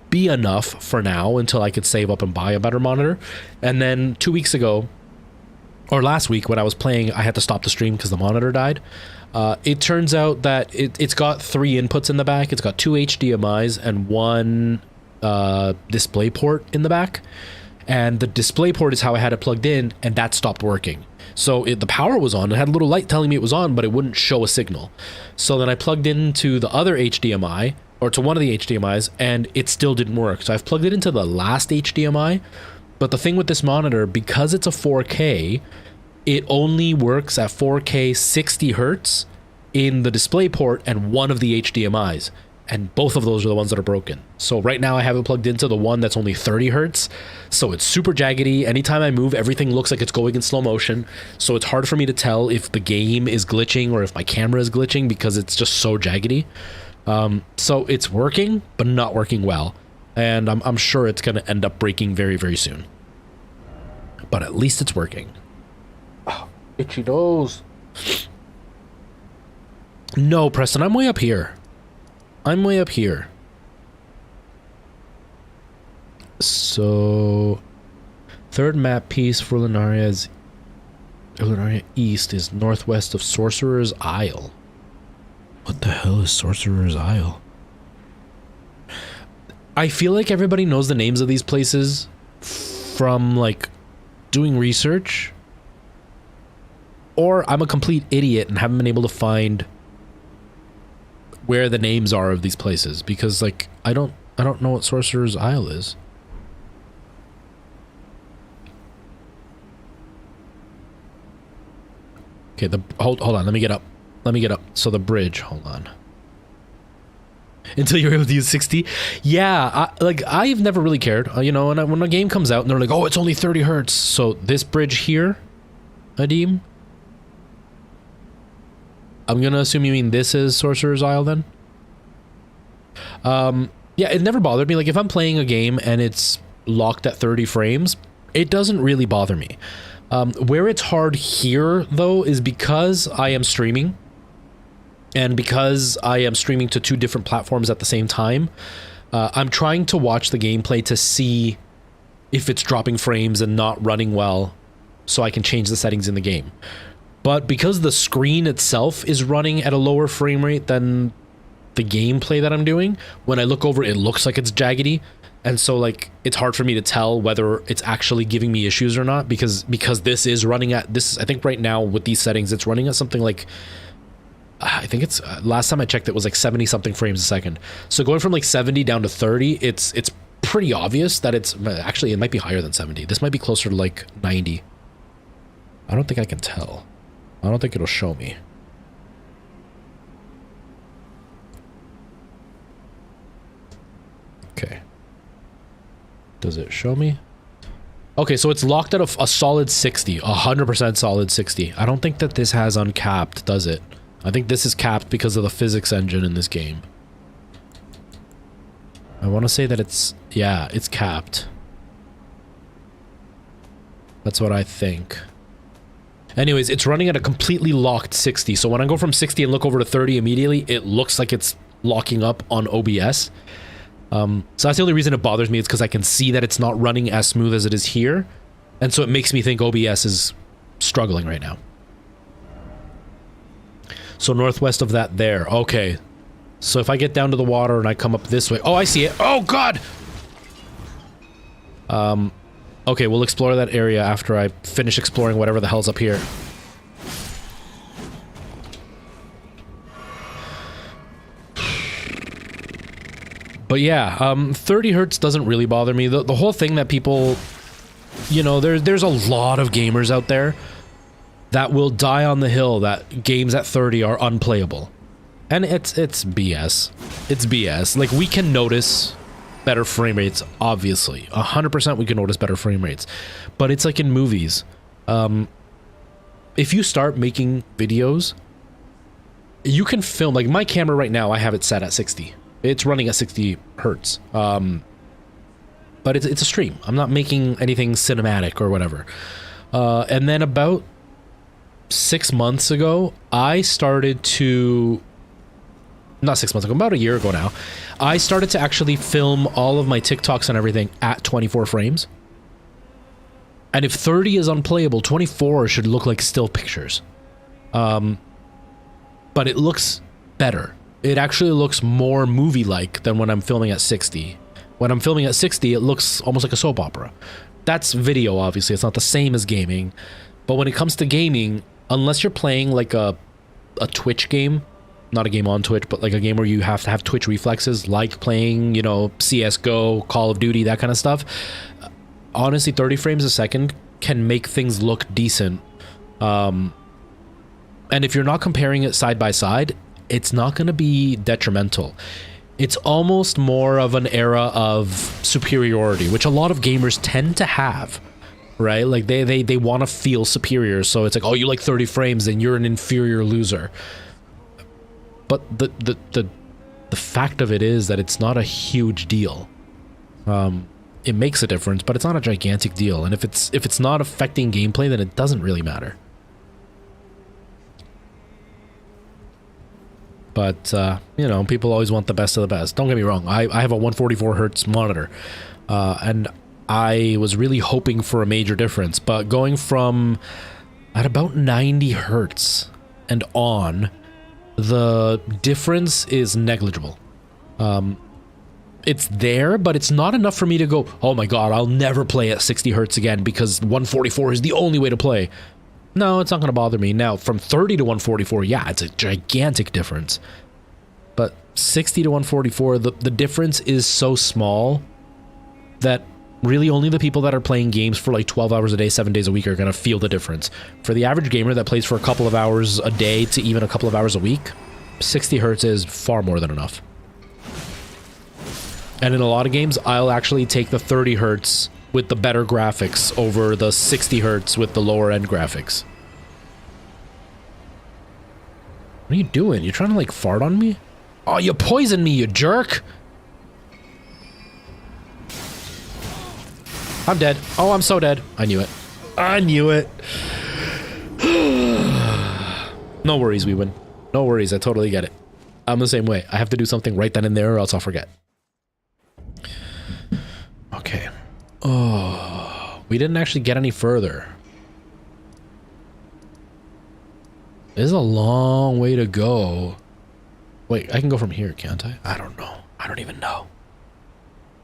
be enough for now until I could save up and buy a better monitor. And then 2 weeks ago, or last week when I was playing, I had to stop the stream because the monitor died. It turns out that it's got 3 inputs in the back. It's got 2 HDMIs and 1 display port in the back. And the display port is how I had it plugged in, and that stopped working. So the power was on. It had a little light telling me it was on, but it wouldn't show a signal. So then I plugged into the other HDMI, or to one of the HDMIs, and it still didn't work. So I've plugged it into the last HDMI. But the thing with this monitor, because it's a 4K, it only works at 4K 60 hertz in the display port and one of the HDMIs. And both of those are the ones that are broken. So right now I have it plugged into the one that's only 30 hertz. So it's super jaggedy. Anytime I move, everything looks like it's going in slow motion. So it's hard for me to tell if the game is glitching or if my camera is glitching because it's just so jaggedy. So it's working, but not working well. And I'm sure it's going to end up breaking very, very soon. But at least it's working. Oh, itchy nose. No, Preston, I'm way up here. I'm way up here. So, third map piece for Lunaria's Lunaria East is northwest of Sorcerer's Isle. What the hell is Sorcerer's Isle? I feel like everybody knows the names of these places from, like, doing research. Or I'm a complete idiot and haven't been able to find where the names are of these places, because like I don't know what Sorcerer's Isle is. Okay, hold on, let me get up. So the bridge, hold on. Until you're able to use 60. Yeah, I've never really cared, you know, and when a game comes out and they're like, oh, it's only 30 hertz. So this bridge here, Adim, I'm gonna assume you mean this is Sorcerer's Isle then? Yeah, it never bothered me. Like, if I'm playing a game and it's locked at 30 frames, it doesn't really bother me. Where it's hard here, though, is because I am streaming. And because I am streaming to 2 different platforms at the same time, I'm trying to watch the gameplay to see if it's dropping frames and not running well, so I can change the settings in the game. But because the screen itself is running at a lower frame rate than the gameplay that I'm doing, when I look over, it looks like it's jaggedy. And so, like, it's hard for me to tell whether it's actually giving me issues or not, because this is running at this. I think right now with these settings, it's running at something like, I think it's, last time I checked, it was like 70 something frames a second. So going from like 70 down to 30, it's pretty obvious that it's, actually it might be higher than 70. This might be closer to like 90. I don't think I can tell. I don't think it'll show me. Okay. Does it show me? Okay, so it's locked at a solid 60, 100% solid 60. I don't think that this has uncapped, does it? I think this is capped because of the physics engine in this game. I want to say that it's, yeah, it's capped. That's what I think. Anyways, it's running at a completely locked 60. So when I go from 60 and look over to 30 immediately, it looks like it's locking up on OBS. So that's the only reason it bothers me. It's because I can see that it's not running as smooth as it is here. And so it makes me think OBS is struggling right now. So northwest of that there. Okay. So if I get down to the water and I come up this way. Oh, I see it. Oh, God! Okay, we'll explore that area after I finish exploring whatever the hell's up here. But yeah, 30 hertz doesn't really bother me. The whole thing that people, you know, there's a lot of gamers out there that will die on the hill that games at 30 are unplayable. And it's BS. It's BS. Like, we can notice better frame rates, obviously. 100% we can notice better frame rates. But it's like in movies. If you start making videos, you can film, like my camera right now, I have it set at 60. It's running at 60 hertz. But it's a stream. I'm not making anything cinematic or whatever. And then about 6 months ago, I started to... Not 6 months ago, about a year ago now, I started to actually film all of my TikToks and everything at 24 frames. And if 30 is unplayable, 24 should look like still pictures. But it looks better. It actually looks more movie-like than when I'm filming at 60. When I'm filming at 60, it looks almost like a soap opera. That's video, obviously. It's not the same as gaming. But when it comes to gaming, unless you're playing like a Twitch game, not a game on Twitch, but like a game where you have to have Twitch reflexes, like playing, you know, CSGO, Call of Duty, that kind of stuff. Honestly, 30 frames a second can make things look decent. And if you're not comparing it side by side, it's not going to be detrimental. It's almost more of an era of superiority, which a lot of gamers tend to have, right? Like they want to feel superior. So it's like, oh, you like 30 frames, then you're an inferior loser. But the fact of it is that it's not a huge deal. It makes a difference, but it's not a gigantic deal. And if it's not affecting gameplay, then it doesn't really matter. But, you know, people always want the best of the best. Don't get me wrong. I have a 144 hertz monitor, and I was really hoping for a major difference. But going from at about 90 hertz and on, the difference is negligible. It's there, but it's not enough for me to go, oh my god, I'll never play at 60 hertz again because 144 is the only way to play. No, it's not going to bother me. Now, from 30 to 144, yeah, it's a gigantic difference. But 60 to 144, the difference is so small that really only the people that are playing games for like 12 hours a day, 7 days a week are going to feel the difference. For the average gamer that plays for a couple of hours a day to even a couple of hours a week, 60 hertz is far more than enough. And in a lot of games, I'll actually take the 30 hertz with the better graphics over the 60 hertz with the lower end graphics. What are you doing? You're trying to like fart on me? Oh, you poisoned me, you jerk! I'm dead. Oh, I'm so dead. I knew it. I knew it. No worries, we win. No worries, I totally get it. I'm the same way. I have to do something right then and there or else I'll forget. Okay. Oh, we didn't actually get any further. There's a long way to go. Wait, I can go from here, can't I? I don't know. I don't even know.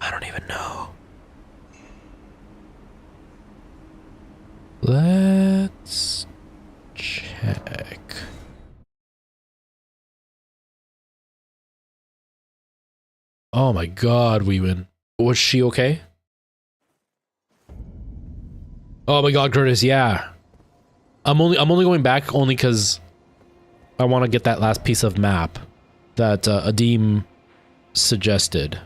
I don't even know. Let's check. Oh my god, we win. Was she okay? Oh my god, Curtis, yeah. I'm only going back only because I want to get that last piece of map that Adim suggested.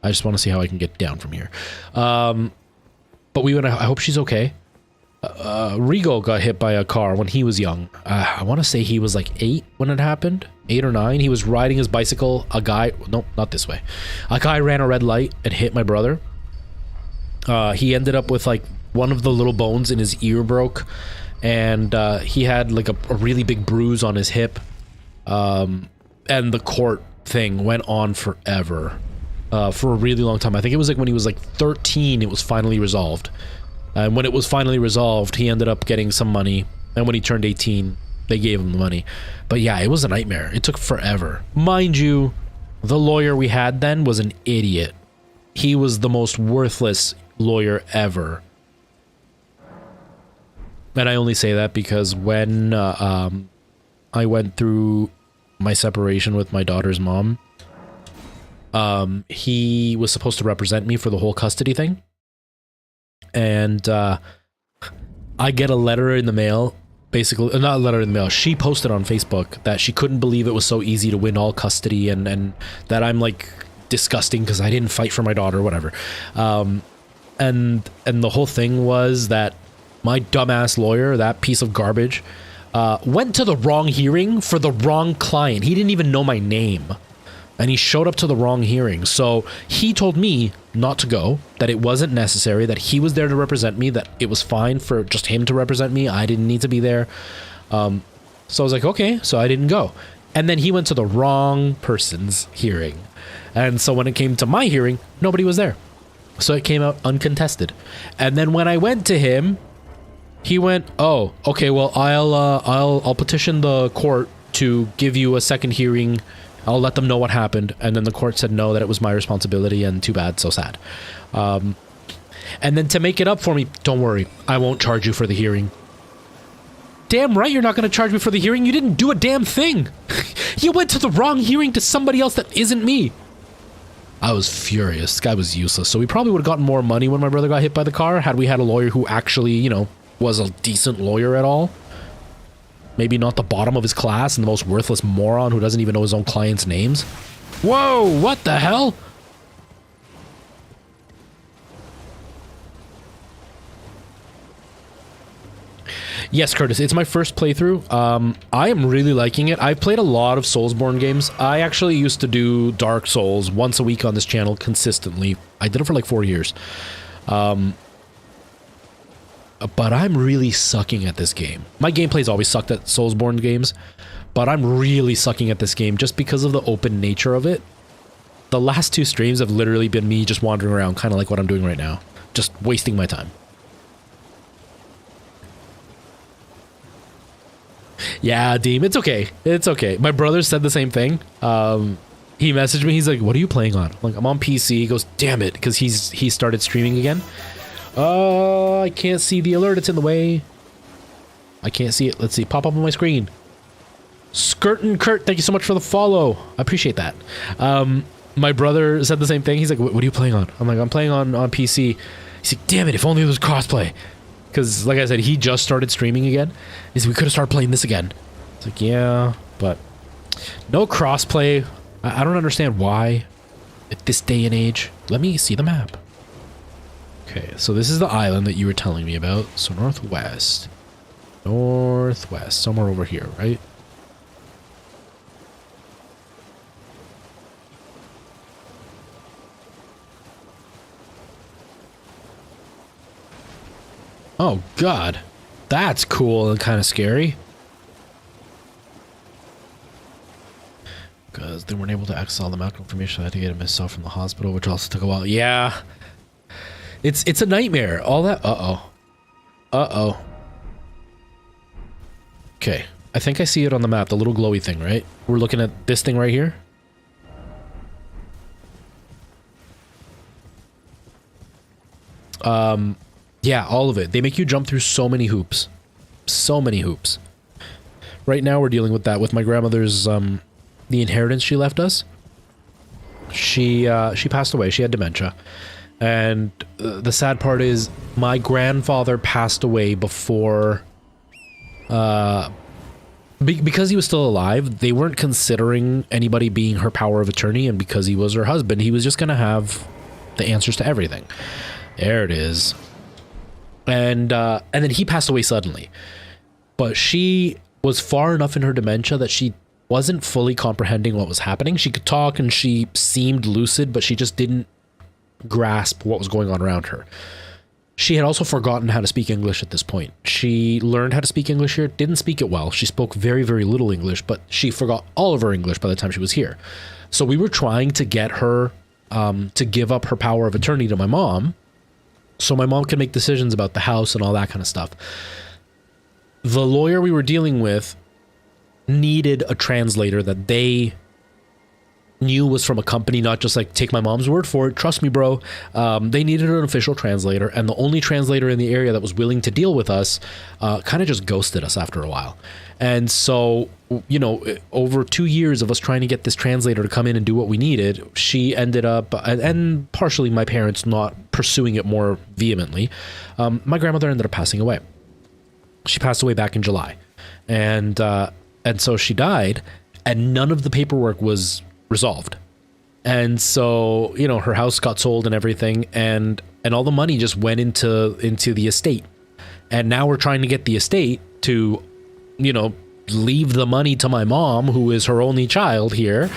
I just want to see how I can get down from here. But I hope she's okay. Rigo got hit by a car when he was young. I want to say he was like 8 when it happened. 8 or 9. He was riding his bicycle. A guy... No, not this way. A guy ran a red light and hit my brother. He ended up with like one of the little bones in his ear broke. And he had like a really big bruise on his hip. And the court thing went on forever. For a really long time. I think it was like when he was like 13, it was finally resolved. And when it was finally resolved, he ended up getting some money. And when he turned 18, they gave him the money. But yeah, it was a nightmare. It took forever. Mind you, the lawyer we had then was an idiot. He was the most worthless lawyer ever. And I only say that because when I went through my separation with my daughter's mom, he was supposed to represent me for the whole custody thing. And I get a letter in the mail, basically, not a letter in the mail, she posted on Facebook that she couldn't believe it was so easy to win all custody and that I'm like disgusting because I didn't fight for my daughter or whatever. And the whole thing was that my dumbass lawyer, that piece of garbage, went to the wrong hearing for the wrong client. He didn't even know my name. And he showed up to the wrong hearing. So he told me not to go, that it wasn't necessary, that he was there to represent me, that it was fine for just him to represent me. I didn't need to be there. So I was like, okay, so I didn't go. And then he went to the wrong person's hearing. And so when it came to my hearing, nobody was there. So it came out uncontested. And then when I went to him, he went, "Oh, okay, well, I'll petition the court to give you a second hearing. I'll let them know what happened." And then the court said no, that it was my responsibility, and too bad, so sad. And then to make it up for me, "Don't worry, I won't charge you for the hearing." Damn right you're not going to charge me for the hearing. You didn't do a damn thing. You went to the wrong hearing to somebody else that isn't me. I was furious. This guy was useless. So we probably would have gotten more money when my brother got hit by the car had we had a lawyer who actually, you know, was a decent lawyer at all. Maybe not the bottom of his class and the most worthless moron who doesn't even know his own clients' names. Whoa, what the hell? Yes, Curtis, it's my first playthrough. I am really liking it. I've played a lot of Soulsborne games. I actually used to do Dark Souls once a week on this channel consistently. I did it for like 4 years. But I'm really sucking at this game. My gameplay's always sucked at Soulsborne games, but I'm really sucking at this game just because of the open nature of it. The last 2 streams have literally been me just wandering around, kind of like what I'm doing right now. Just wasting my time. Yeah, Deem, it's okay. It's okay. My brother said the same thing. He messaged me. He's like, "What are you playing on?" I'm like, "I'm on PC." He goes, "Damn it," because he started streaming again. I can't see the alert. It's in the way. I can't see it. Let's see. Pop up on my screen. Skirtin' Kurt, thank you so much for the follow. I appreciate that. My brother said the same thing. He's like, "What are you playing on?" I'm like, "I'm playing on PC." He's like, "Damn it, if only there was crossplay." Because, like I said, he just started streaming again. He said, "We could have started playing this again." It's like, yeah, but no crossplay. I don't understand why at this day and age. Let me see the map. Okay, so this is the island that you were telling me about. So northwest. Northwest. Somewhere over here, right? Oh, God. That's cool and kind of scary. Because they weren't able to access all the medical information. I had to get him himself from the hospital, which also took a while. Yeah. It's a nightmare. All that. Uh-oh. Uh-oh. Okay. I think I see it on the map. The little glowy thing, right? We're looking at this thing right here. Yeah, all of it. They make you jump through so many hoops. So many hoops. Right now we're dealing with that with my grandmother's, the inheritance she left us. She passed away. She had dementia. And the sad part is my grandfather passed away before, because he was still alive, they weren't considering anybody being her power of attorney, and because he was her husband, he was just going to have the answers to everything. There it is. And then he passed away suddenly. But she was far enough in her dementia that she wasn't fully comprehending what was happening. She could talk and she seemed lucid, but she just didn't grasp what was going on around her. She had also forgotten how to speak English at this point. She learned how to speak English here, didn't speak it well. She spoke very, very little English, but she forgot all of her English by the time she was here. So we were trying to get her to give up her power of attorney to my mom, so my mom could make decisions about the house and all that kind of stuff. The lawyer we were dealing with needed a translator that they knew was from a company, not just like, take my mom's word for it, trust me, bro. They needed an official translator, and the only translator in the area that was willing to deal with us kind of just ghosted us after a while. And so, you know, over 2 years of us trying to get this translator to come in and do what we needed, she ended up, and partially my parents not pursuing it more vehemently, my grandmother ended up passing away. She passed away back in July. And so she died, and none of the paperwork was resolved. And so, you know, her house got sold and everything, and all the money just went into the estate. And now we're trying to get the estate to, you know, leave the money to my mom, who is her only child here.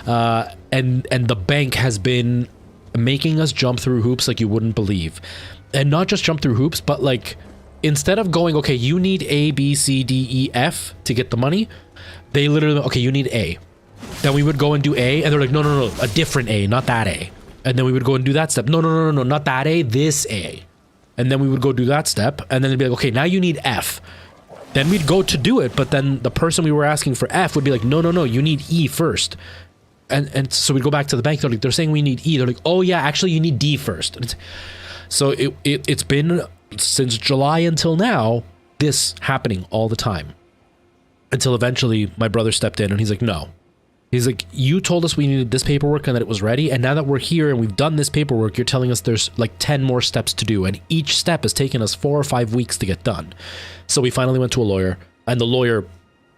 And the bank has been making us jump through hoops like you wouldn't believe. And not just jump through hoops, but like, instead of going, okay, you need A, B, C, D, E, F to get the money, they literally, okay, you need A. Then we would go and do A, and they're like, no, a different A, not that A. And then we would go and do that step. No, not that A, this A. And then we would go do that step. And then they'd be like, okay, now you need F. Then we'd go to do it. But then the person we were asking for F would be like, no, you need E first. And so we'd go back to the bank. They're like, they're saying we need E. They're like, oh yeah, actually you need D first. So it's been since July until now, this happening all the time. Until eventually my brother stepped in and he's like, no. He's like, you told us we needed this paperwork and that it was ready. And now that we're here and we've done this paperwork, you're telling us there's like 10 more steps to do. And each step has taken us 4 or 5 weeks to get done. So we finally went to a lawyer, and the lawyer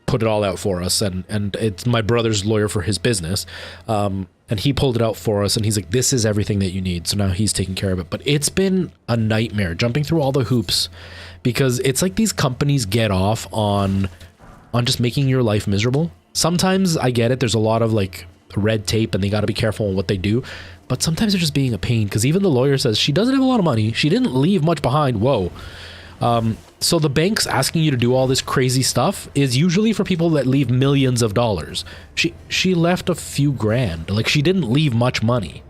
put it all out for us. And it's my brother's lawyer for his business. And he pulled it out for us, and he's like, this is everything that you need. So now he's taking care of it. But it's been a nightmare jumping through all the hoops, because it's like these companies get off on just making your life miserable. Sometimes I get it. There's a lot of like red tape and they got to be careful on what they do. But sometimes they're just being a pain, because even the lawyer says she doesn't have a lot of money. She didn't leave much behind. Whoa. So the bank's asking you to do all this crazy stuff is usually for people that leave millions of dollars. She left a few grand. Like, she didn't leave much money.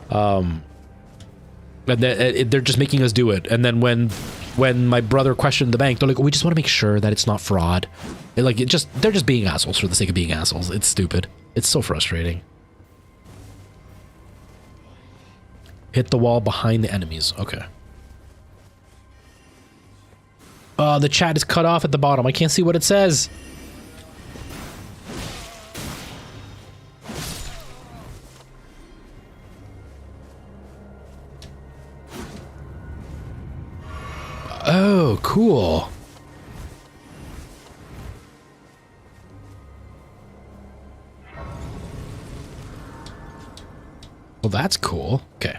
And they're just making us do it. And then when my brother questioned the bank, they're like, oh, we just want to make sure that it's not fraud. And like, they're just being assholes for the sake of being assholes. It's stupid. It's so frustrating. Hit the wall behind the enemies. Okay. The chat is cut off at the bottom. I can't see what it says. Oh, cool. Well, that's cool. Okay.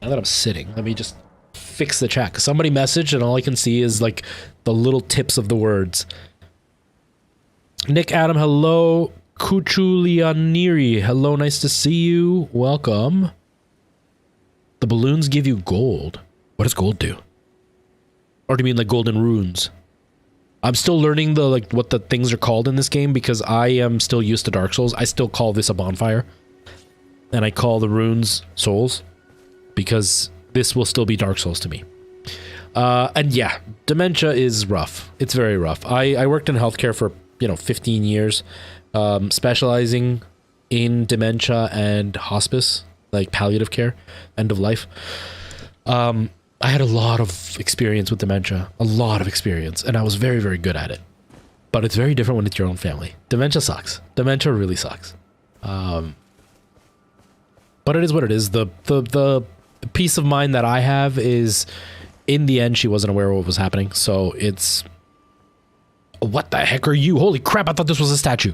Now that I'm sitting, let me just fix the chat, because somebody messaged and all I can see is like the little tips of the words. Nick Adam, hello. Kuchulianiri, hello, nice to see you. Welcome. The balloons give you gold. What does gold do? Or do you mean like golden runes? I'm still learning what the things are called in this game, because I am still used to Dark Souls. I still call this a bonfire. And I call the runes souls, because this will still be Dark Souls to me. And yeah, dementia is rough. It's very rough. I worked in healthcare for, 15 years, specializing in dementia and hospice, like palliative care, end of life. I had a lot of experience with dementia, and I was very, very good at it. But it's very different when it's your own family. Dementia sucks. Dementia really sucks. But it is what it is. The peace of mind that I have is, in the end, she wasn't aware of what was happening. So it's, what the heck are you? Holy crap, I thought this was a statue.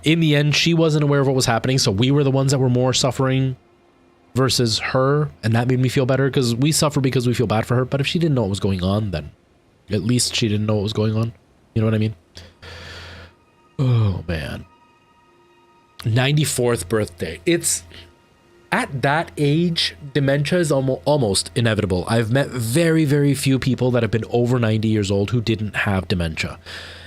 In the end, she wasn't aware of what was happening. So we were the ones that were more suffering versus her. And that made me feel better, because we suffer because we feel bad for her. But if she didn't know what was going on, then at least she didn't know what was going on. You know what I mean? Oh, man. 94th birthday. It's... At that age, dementia is almost inevitable. I've met very, very few people that have been over 90 years old who didn't have dementia.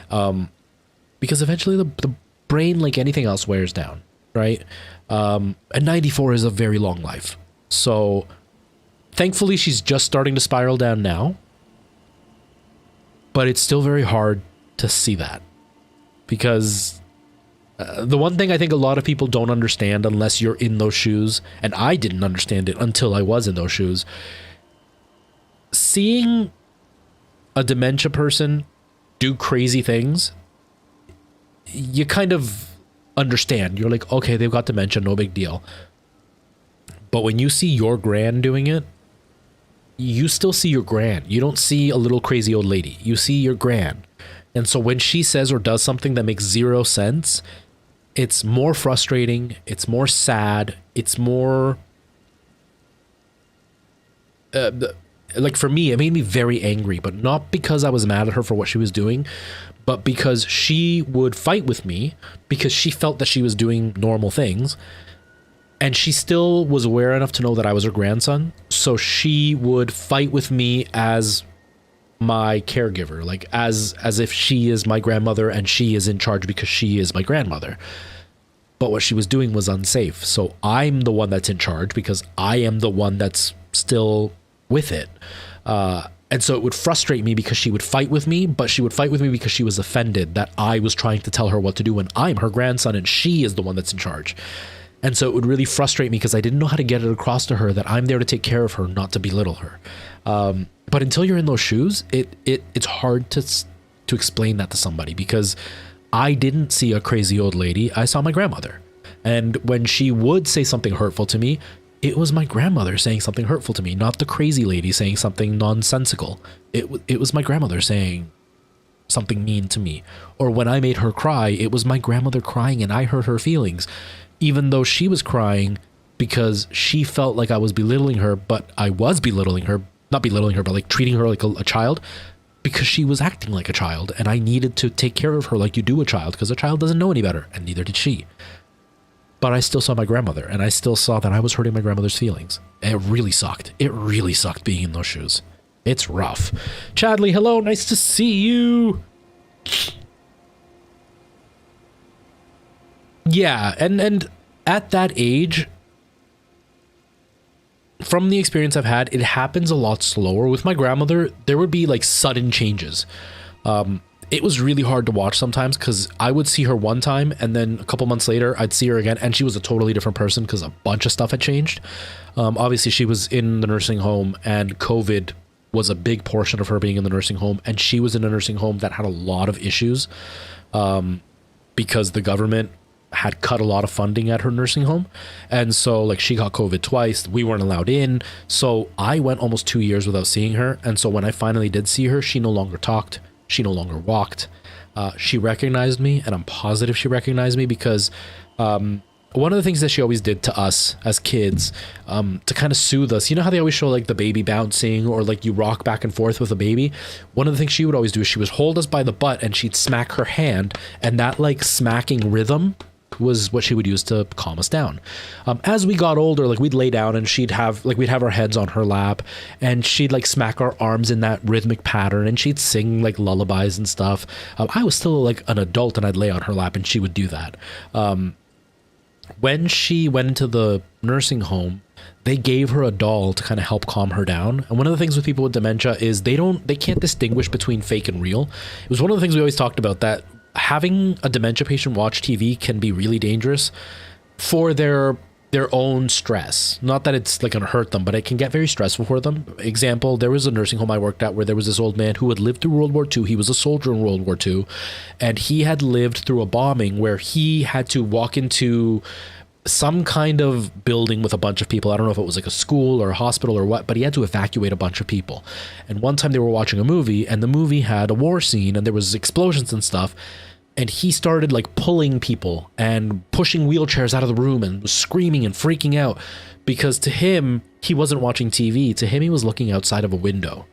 Because eventually the brain, like anything else, wears down, right? And 94 is a very long life. So thankfully, she's just starting to spiral down now. But it's still very hard to see that. Because... the one thing I think a lot of people don't understand unless you're in those shoes, and I didn't understand it until I was in those shoes, seeing a dementia person do crazy things, you kind of understand. You're like, okay, they've got dementia, no big deal. But when you see your gran doing it, you still see your gran. You don't see a little crazy old lady. You see your gran. And so when she says or does something that makes zero sense, it's more frustrating, it's more sad, it's more... like for me, it made me very angry, but not because I was mad at her for what she was doing, but because she would fight with me because she felt that she was doing normal things. And she still was aware enough to know that I was her grandson. So she would fight with me as my caregiver, like as if she is my grandmother and she is in charge because she is my grandmother. but what she was doing was unsafe. So I'm the one that's in charge because I am the one that's still with it. And so it would frustrate me because she would fight with me, but she would fight with me because she was offended that I was trying to tell her what to do when I'm her grandson and she is the one that's in charge. And so it would really frustrate me because I didn't know how to get it across to her that I'm there to take care of her, not to belittle her. But until you're in those shoes, it's hard to explain that to somebody, because I didn't see a crazy old lady. I saw my grandmother. And when she would say something hurtful to me, it was my grandmother saying something hurtful to me, not the crazy lady saying something nonsensical. It was my grandmother saying something mean to me. Or when I made her cry, it was my grandmother crying and I hurt her feelings, even though she was crying because she felt like I was belittling her, but I was belittling her, not belittling her, but like treating her like a child, because she was acting like a child and I needed to take care of her like you do a child, because a child doesn't know any better, and neither did she. But I still saw my grandmother, and I still saw that I was hurting my grandmother's feelings. It really sucked. It really sucked being in those shoes. It's rough. Chadley, hello, nice to see you. Yeah, and at that age, from the experience I've had, it happens a lot slower. With my grandmother, there would be like sudden changes. It was really hard to watch sometimes because I would see her one time and then a couple months later I'd see her again and she was a totally different person because a bunch of stuff had changed. Obviously she was in the nursing home and COVID was a big portion of her being in the nursing home, and she was in a nursing home that had a lot of issues because the government had cut a lot of funding at her nursing home. And so like she got COVID twice, we weren't allowed in. So I went almost 2 years without seeing her. And so when I finally did see her, she no longer talked. She no longer walked. She recognized me, and I'm positive she recognized me because one of the things that she always did to us as kids to kind of soothe us, you know how they always show like the baby bouncing or like you rock back and forth with a baby? One of the things she would always do is she would hold us by the butt and she'd smack her hand, and that like smacking rhythm was what she would use to calm us down. As we got older, like we'd lay down and we'd have our heads on her lap and she'd like smack our arms in that rhythmic pattern and she'd sing like lullabies and stuff. I was still like an adult and I'd lay on her lap and she would do that. When she went into the nursing home, they gave her a doll to kind of help calm her down. And one of the things with people with dementia is they can't distinguish between fake and real. It was one of the things we always talked about, that having a dementia patient watch TV can be really dangerous for their own stress. Not that it's like gonna hurt them, but it can get very stressful for them. Example, there was a nursing home I worked at where there was this old man who had lived through World War II. He was a soldier in World War II, and he had lived through a bombing where he had to walk into some kind of building with a bunch of people. I don't know if it was like a school or a hospital or what, but he had to evacuate a bunch of people. And one time they were watching a movie, and the movie had a war scene and there was explosions and stuff. And he started like pulling people and pushing wheelchairs out of the room and was screaming and freaking out because to him, he wasn't watching TV. To him, he was looking outside of a window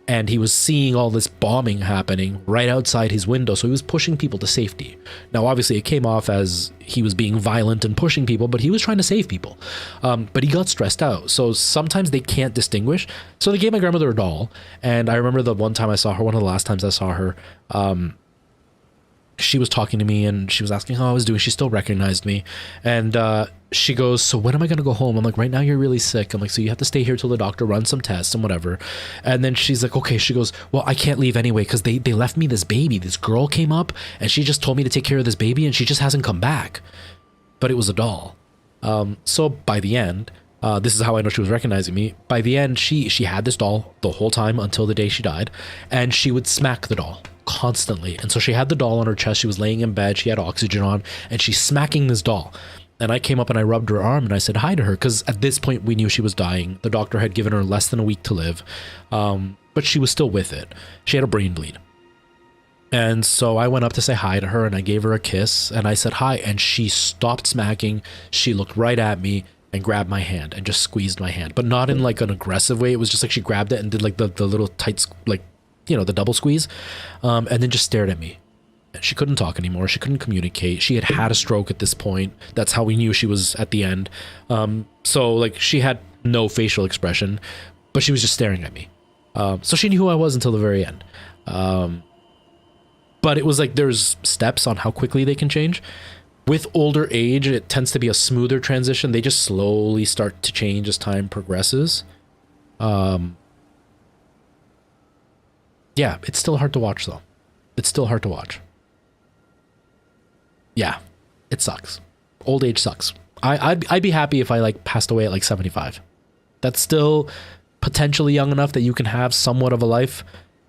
and he was seeing all this bombing happening right outside his window. So he was pushing people to safety. Now, obviously it came off as he was being violent and pushing people, but he was trying to save people. But he got stressed out. So sometimes they can't distinguish. So they gave my grandmother a doll. And I remember the one time I saw her, one of the last times I saw her, she was talking to me and she was asking how I was doing. She still recognized me. And she goes, so when am I going to go home? I'm like, right now you're really sick. I'm like, so you have to stay here till the doctor runs some tests and whatever. And then she's like, okay. She goes, well, I can't leave anyway because they left me this baby. This girl came up and she just told me to take care of this baby and she just hasn't come back. But it was a doll. So by the end, this is how I know she was recognizing me. By the end, she had this doll the whole time until the day she died. And she would smack the doll constantly. And so she had the doll on her chest. She was laying in bed. She had oxygen on and she's smacking this doll. And I came up and I rubbed her arm and I said hi to her because at this point we knew she was dying. The doctor had given her less than a week to live, but she was still with it. She had a brain bleed. And so I went up to say hi to her and I gave her a kiss and I said hi, and she stopped smacking. She looked right at me and grabbed my hand and just squeezed my hand, but not in like an aggressive way. It was just like she grabbed it and did like the little tight, like, you know, the double squeeze, and then just stared at me. She couldn't talk anymore. She couldn't communicate. She had a stroke at this point. That's how we knew she was at the end. So like she had no facial expression, but she was just staring at me. So she knew who I was until the very end. But it was like there's steps on how quickly they can change. with older age, it tends to be a smoother transition. They just slowly start to change as time progresses. Yeah, it's still hard to watch though. It's still hard to watch. Yeah, it sucks. Old age sucks. I'd be happy if I like passed away at like 75. That's still potentially young enough that you can have somewhat of a life,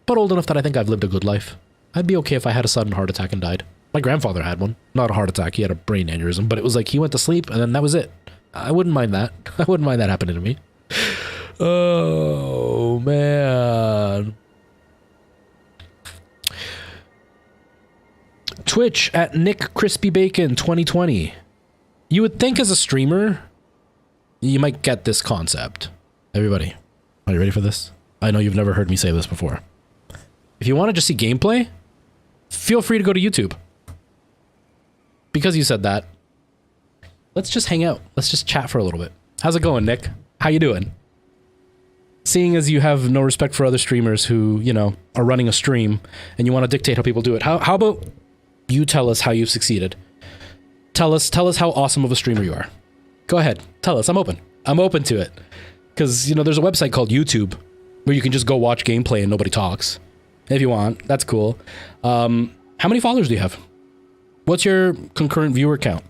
but old enough that I think I've lived a good life. I'd be okay if I had a sudden heart attack and died. My grandfather had one. Not a heart attack, he had a brain aneurysm, but it was like he went to sleep and then that was it. I wouldn't mind that. I wouldn't mind that happening to me. Oh, man. Twitch at Nick Crispy Bacon 2020. You would think as a streamer, you might get this concept. Everybody, are you ready for this? I know you've never heard me say this before. If you want to just see gameplay, feel free to go to YouTube. Because you said that, let's just hang out. Let's just chat for a little bit. How's it going, Nick? How you doing? Seeing as you have no respect for other streamers who, you know, are running a stream and you want to dictate how people do it, how about you tell us how you've succeeded? Tell us how awesome of a streamer you are. Go ahead. Tell us. I'm open. I'm open to it. Because, you know, there's a website called YouTube where you can just go watch gameplay and nobody talks. If you want. That's cool. How many followers do you have? What's your concurrent viewer count?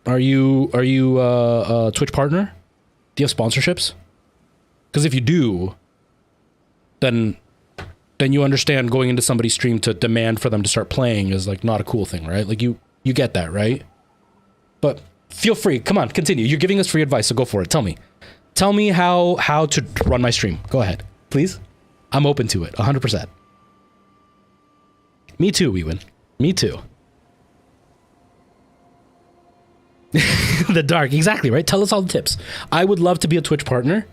Are you a Twitch partner? Do you have sponsorships? Because if you do, then you understand going into somebody's stream to demand for them to start playing is like not a cool thing, right? Like you get that, right? But feel free. Come on, continue. You're giving us free advice, so go for it. Tell me. Tell me how to run my stream. Go ahead, please. I'm open to it, 100%. Me too, Wewin. Me too. The dark, exactly, right? Tell us all the tips. I would love to be a Twitch partner.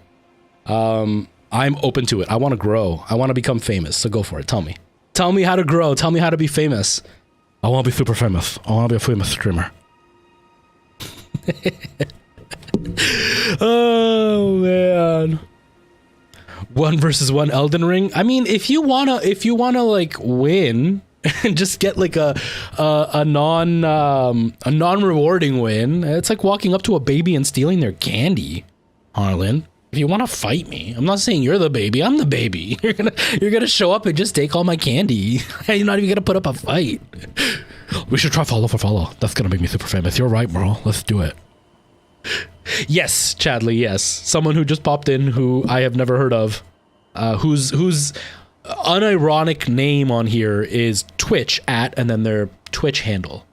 I'm open to it. I want to grow. I want to become famous, so go for it. Tell me. Tell me how to grow. Tell me how to be famous. I want to be super famous. I want to be a famous streamer. Oh, man. 1 versus 1 Elden Ring. I mean, if you wanna like win and just get like a non-rewarding win, it's like walking up to a baby and stealing their candy, Harlan. If you want to fight me, I'm not saying you're the baby. I'm the baby. You're gonna show up and just take all my candy. You're not even gonna put up a fight. We should try follow for follow. That's gonna make me super famous. You're right, bro. Let's do it. Yes, Chadley. Yes, someone who just popped in who I have never heard of, whose unironic name on here is Twitch at and then their Twitch handle.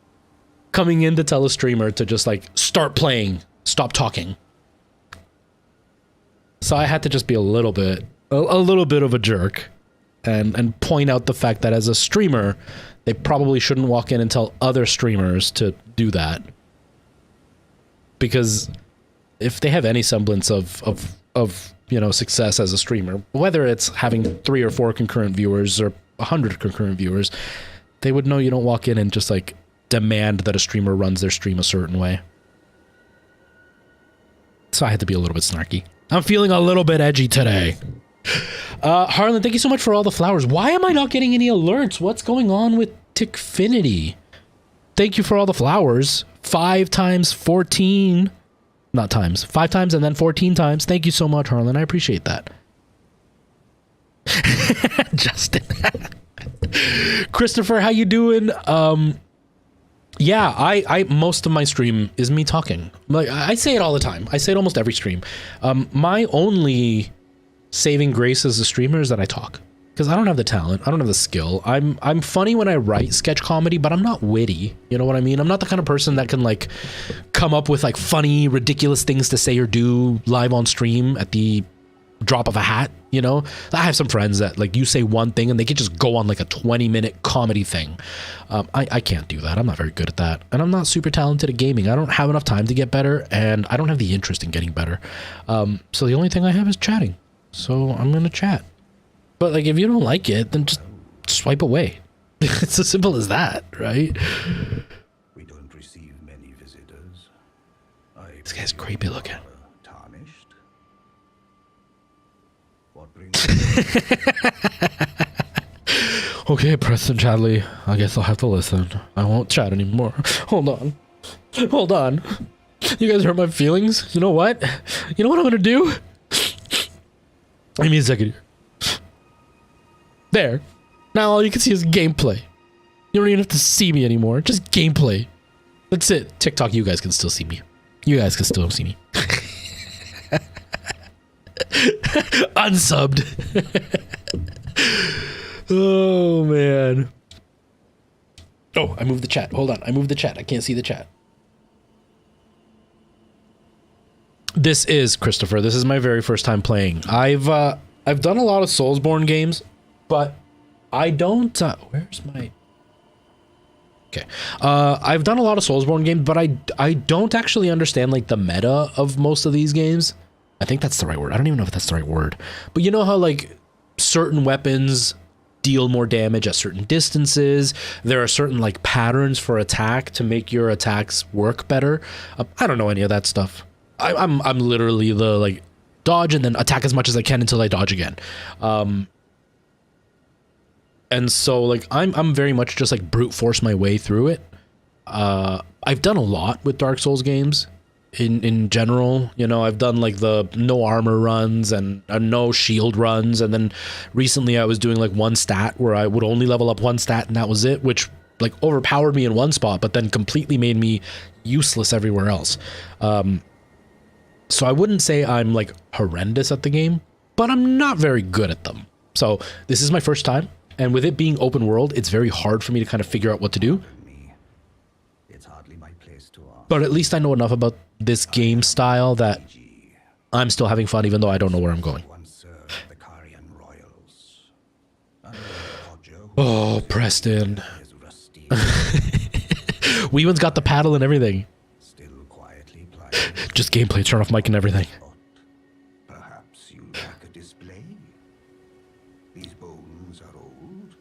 Coming in to tell a streamer to just like start playing, stop talking. So I had to just be a little bit of a jerk and point out the fact that as a streamer, they probably shouldn't walk in and tell other streamers to do that. Because if they have any semblance of you know, success as a streamer, whether it's having 3 or 4 concurrent viewers or 100 concurrent viewers, they would know you don't walk in and just like demand that a streamer runs their stream a certain way. So I had to be a little bit snarky. I'm feeling a little bit edgy today. Harlan, thank you so much for all the flowers. Why am I not getting any alerts? What's going on with Tickfinity? Thank you for all the flowers. 5 times 14. Not times. 5 times and then 14 times. Thank you so much, Harlan. I appreciate that. Justin. Christopher, how you doing? Yeah, I most of my stream is me talking. Like I say it all the time. I say it almost every stream. My only saving grace as a streamer is that I talk. Because I don't have the talent. I don't have the skill. I'm funny when I write sketch comedy, but I'm not witty. You know what I mean? I'm not the kind of person that can like come up with like funny, ridiculous things to say or do live on stream at the drop of a hat, you know? I have some friends that like you say one thing and they can just go on like a 20-minute comedy thing. I can't do that. I'm not very good at that. And I'm not super talented at gaming. I don't have enough time to get better and I don't have the interest in getting better. So the only thing I have is chatting. So I'm going to chat. But like if you don't like it, then just swipe away. It's as simple as that, right? We don't receive many visitors. This guy's creepy looking. Tarnished. What brings Okay, Preston Chadley. I guess I'll have to listen. I won't chat anymore. Hold on. Hold on. You guys hurt my feelings? You know what? You know what I'm gonna do? Give me a second here. There. Now all you can see is gameplay. You don't even have to see me anymore. Just gameplay. That's it. TikTok, you guys can still see me. You guys can still see me. Unsubbed. Oh, man. Oh, I moved the chat. Hold on. I moved the chat. I can't see the chat. This is Christopher. This is my very first time playing. I've done a lot of Soulsborne games, but I don't... where's my... Okay. I've done a lot of Soulsborne games, but I don't actually understand, like, the meta of most of these games. I think that's the right word. I don't even know if that's the right word. But you know how, like, certain weapons deal more damage at certain distances. There are certain, like, patterns for attack to make your attacks work better. I don't know any of that stuff. I'm literally the, like, dodge and then attack as much as I can until I dodge again. And so, like, I'm very much just, like, brute force my way through it. I've done a lot with Dark Souls games in general. You know, I've done, like, the no armor runs and no shield runs. And then recently I was doing, like, one stat where I would only level up one stat and that was it, which, like, overpowered me in one spot, but then completely made me useless everywhere else. So I wouldn't say I'm, like, horrendous at the game, but I'm not very good at them. So this is my first time. And with it being open world, it's very hard for me to kind of figure out what to do. It's hardly my place to ask. But at least I know enough about this game style that I'm still having fun, even though I don't know where I'm going. Oh, Preston. Weewan's got the paddle and everything. Just gameplay, turn off mic and everything. Perhaps you lack a display. These bones are old,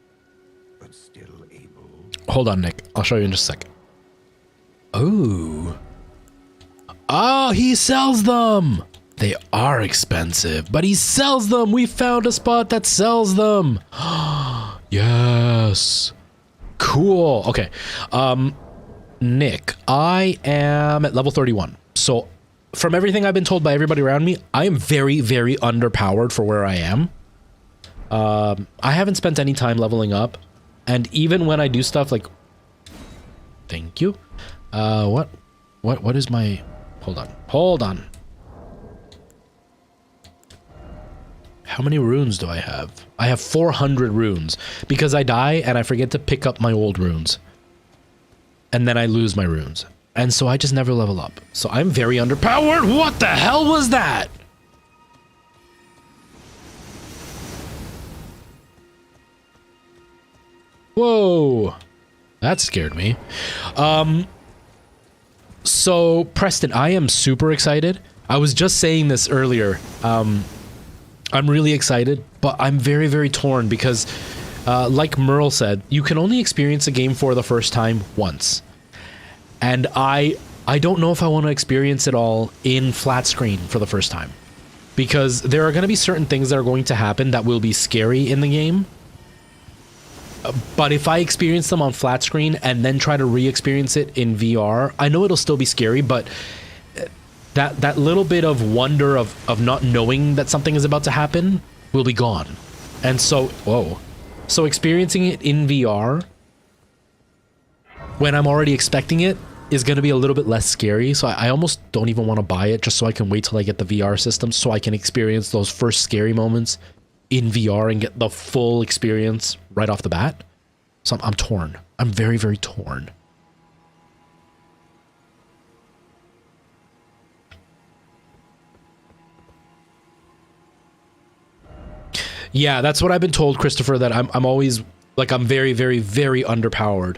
but still able. Hold on, Nick. I'll show you in just a second. Oh. Oh, he sells them. They are expensive, but he sells them. We found a spot that sells them. Yes. Cool. Okay. Nick, I am at level 31. So from everything I've been told by everybody around me, I am very, very underpowered for where I am. I haven't spent any time leveling up. And even when I do stuff like... Thank you. What is my... Hold on. How many runes do I have? I have 400 runes because I die and I forget to pick up my old runes. And then I lose my runes. And so I just never level up. So I'm very underpowered. What the hell was that? Whoa. That scared me. So Preston, I am super excited. I was just saying this earlier. I'm really excited, but I'm very, very torn because like Merle said, you can only experience a game for the first time once. And I don't know if I want to experience it all in flat screen for the first time. Because there are going to be certain things that are going to happen that will be scary in the game. But if I experience them on flat screen and then try to re-experience it in VR, I know it'll still be scary, but that little bit of wonder of not knowing that something is about to happen will be gone. And so, whoa. So experiencing it in VR, when I'm already expecting it, is going to be a little bit less scary. So I almost don't even want to buy it just so I can wait till I get the VR system so I can experience those first scary moments in VR and get the full experience right off the bat. So I'm torn. I'm very, very torn. Yeah, that's what I've been told, Christopher, that I'm always, like, I'm very, very, very underpowered.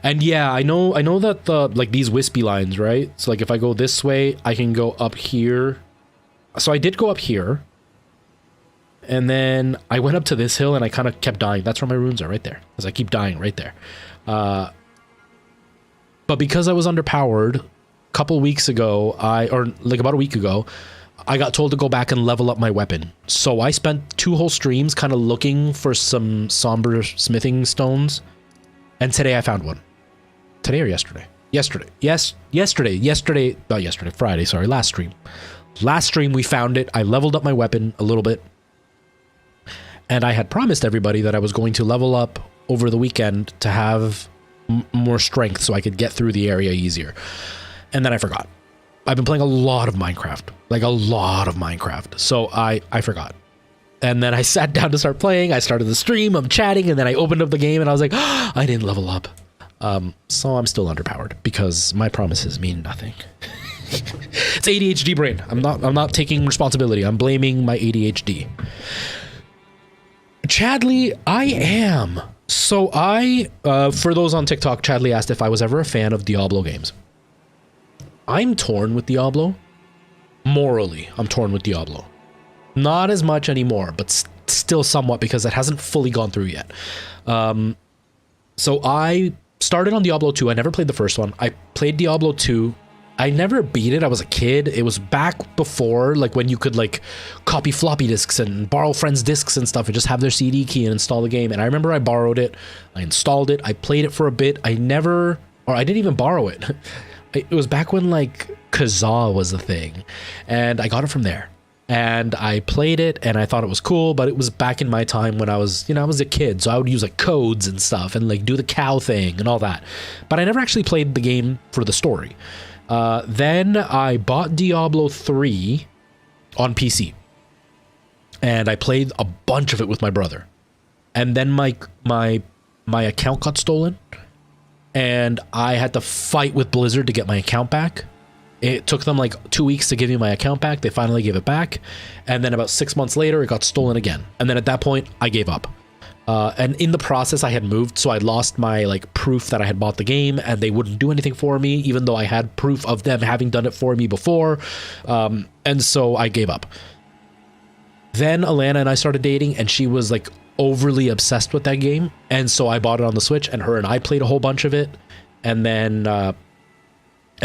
And yeah, I know that the, like, these wispy lines, right? So, like, if I go this way, I can go up here. So I did go up here. And then I went up to this hill and I kind of kept dying. That's where my runes are, right there. Because I keep dying right there. But because I was underpowered, a couple weeks ago, or like about a week ago, I got told to go back and level up my weapon. So I spent 2 whole streams kind of looking for some somber smithing stones. And today I found one. Today or yesterday? Yesterday. Yes, yesterday. Not yesterday, Friday, sorry, last stream. Last stream we found it. I leveled up my weapon a little bit. And I had promised everybody that I was going to level up over the weekend to have more strength so I could get through the area easier. And then I forgot. I've been playing a lot of Minecraft, like a lot of Minecraft. So I forgot. And then I sat down to start playing. I started the stream, I'm chatting, and then I opened up the game and I was like, oh, I didn't level up. So I'm still underpowered because my promises mean nothing. It's ADHD brain. I'm not taking responsibility. I'm blaming my ADHD. Chadley, I am. So for those on TikTok, Chadley asked if I was ever a fan of Diablo games. I'm torn with Diablo. Morally, I'm torn with Diablo. Not as much anymore, but still somewhat because it hasn't fully gone through yet. So I started on Diablo 2. I never played the first one. I played Diablo 2. I never beat it. I was a kid. It was back before, like, when you could, like, copy floppy disks and borrow friends' disks and stuff and just have their CD key and install the game. And I remember I borrowed it. I installed it. I played it for a bit. I didn't even borrow it. It was back when, like, Kazaa was a thing. And I got it from there. And I played it, and I thought it was cool, but it was back in my time when I was, I was a kid, so I would use, like, codes and stuff and, like, do the cow thing and all that. But I never actually played the game for the story. Then I bought Diablo 3 on PC. And I played a bunch of it with my brother. And then my account got stolen. And I had to fight with Blizzard to get my account back. It took them like 2 weeks to give me my account back. They finally gave it back. And then about 6 months later, it got stolen again. And then at that point, I gave up. And in the process, I had moved, so I lost my like proof that I had bought the game, and they wouldn't do anything for me, even though I had proof of them having done it for me before. And so I gave up. Then Alana and I started dating, and she was like overly obsessed with that game, and so I bought it on the Switch, and her and I played a whole bunch of it. And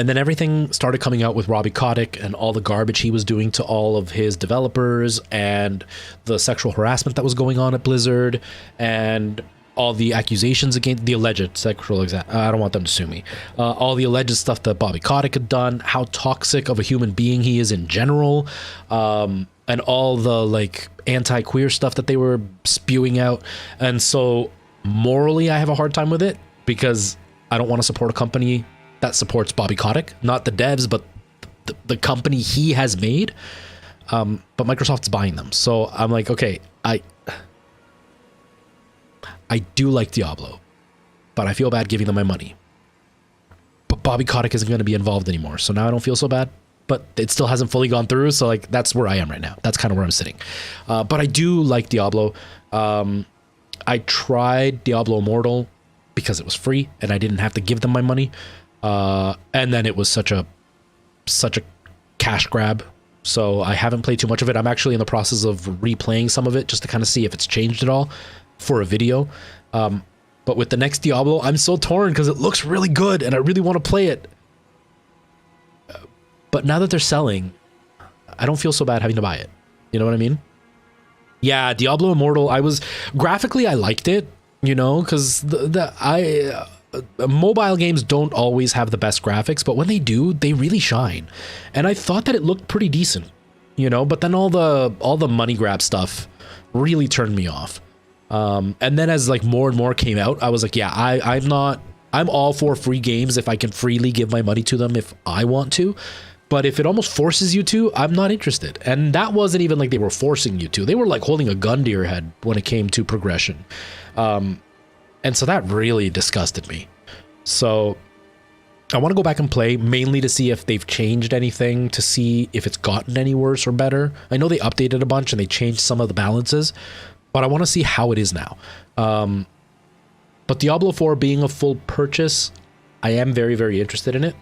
then everything started coming out with Robbie Kotick and all the garbage he was doing to all of his developers, and the sexual harassment that was going on at Blizzard, and all the accusations against the alleged sexual I don't want them to sue me. All the alleged stuff that Bobby Kotick had done, how toxic of a human being he is in general, and all the like anti-queer stuff that they were spewing out. And so morally, I have a hard time with it because I don't want to support a company that supports Bobby Kotick, not the devs, but the company he has made. But Microsoft's buying them. So I'm like, okay, I do like Diablo, but I feel bad giving them my money. But Bobby Kotick isn't going to be involved anymore. So now I don't feel so bad, but it still hasn't fully gone through. So like, that's where I am right now. That's kind of where I'm sitting. But I do like Diablo. I tried Diablo Immortal because it was free and I didn't have to give them my money. And then it was such a cash grab. So I haven't played too much of it. I'm actually in the process of replaying some of it just to kind of see if it's changed at all for a video. But with the next Diablo, I'm so torn because it looks really good and I really want to play it. But now that they're selling, I don't feel so bad having to buy it. You know what I mean? Yeah, Diablo Immortal, graphically I liked it, because mobile games don't always have the best graphics, but when they do, they really shine. And I thought that it looked pretty decent, but then all the money grab stuff really turned me off. And then as like more and more came out, I was like, yeah, I'm all for free games if I can freely give my money to them if I want to. But if it almost forces you to, I'm not interested. And that wasn't even like they were forcing you to. They were like holding a gun to your head when it came to progression. And so that really disgusted me. So I want to go back and play, mainly to see if they've changed anything, to see if it's gotten any worse or better. I know they updated a bunch and they changed some of the balances, but I want to see how it is now. But Diablo 4 being a full purchase, I am very, very interested in it.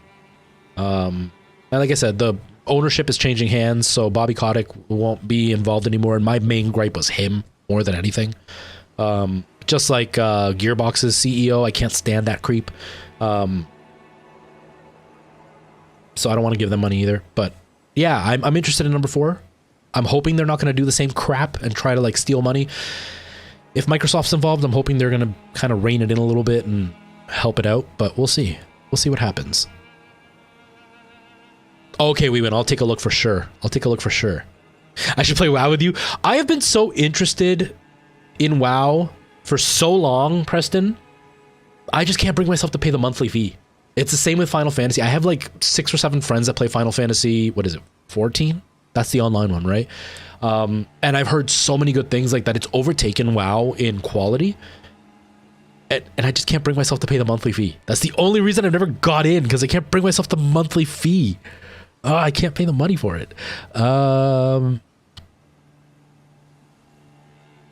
And like I said, the ownership is changing hands, so Bobby Kotick won't be involved anymore. And my main gripe was him more than anything. Just like Gearbox's CEO, I can't stand that creep. So I don't want to give them money either. But yeah, I'm interested in number 4. I'm hoping they're not going to do the same crap and try to like steal money. If Microsoft's involved, I'm hoping they're going to kind of rein it in a little bit and help it out, but we'll see. We'll see what happens. Okay, we win. I'll take a look for sure. I'll take a look for sure. I should play WoW with you. I have been so interested in WoW for so long, Preston. I just can't bring myself to pay the monthly fee. It's the same with Final Fantasy. I have like 6 or 7 friends that play Final Fantasy, what is it, 14? That's the online one, right? And I've heard so many good things like that. It's overtaken WoW in quality. And I just can't bring myself to pay the monthly fee. That's the only reason I've never got in, because I can't bring myself the monthly fee. Oh, I can't pay the money for it.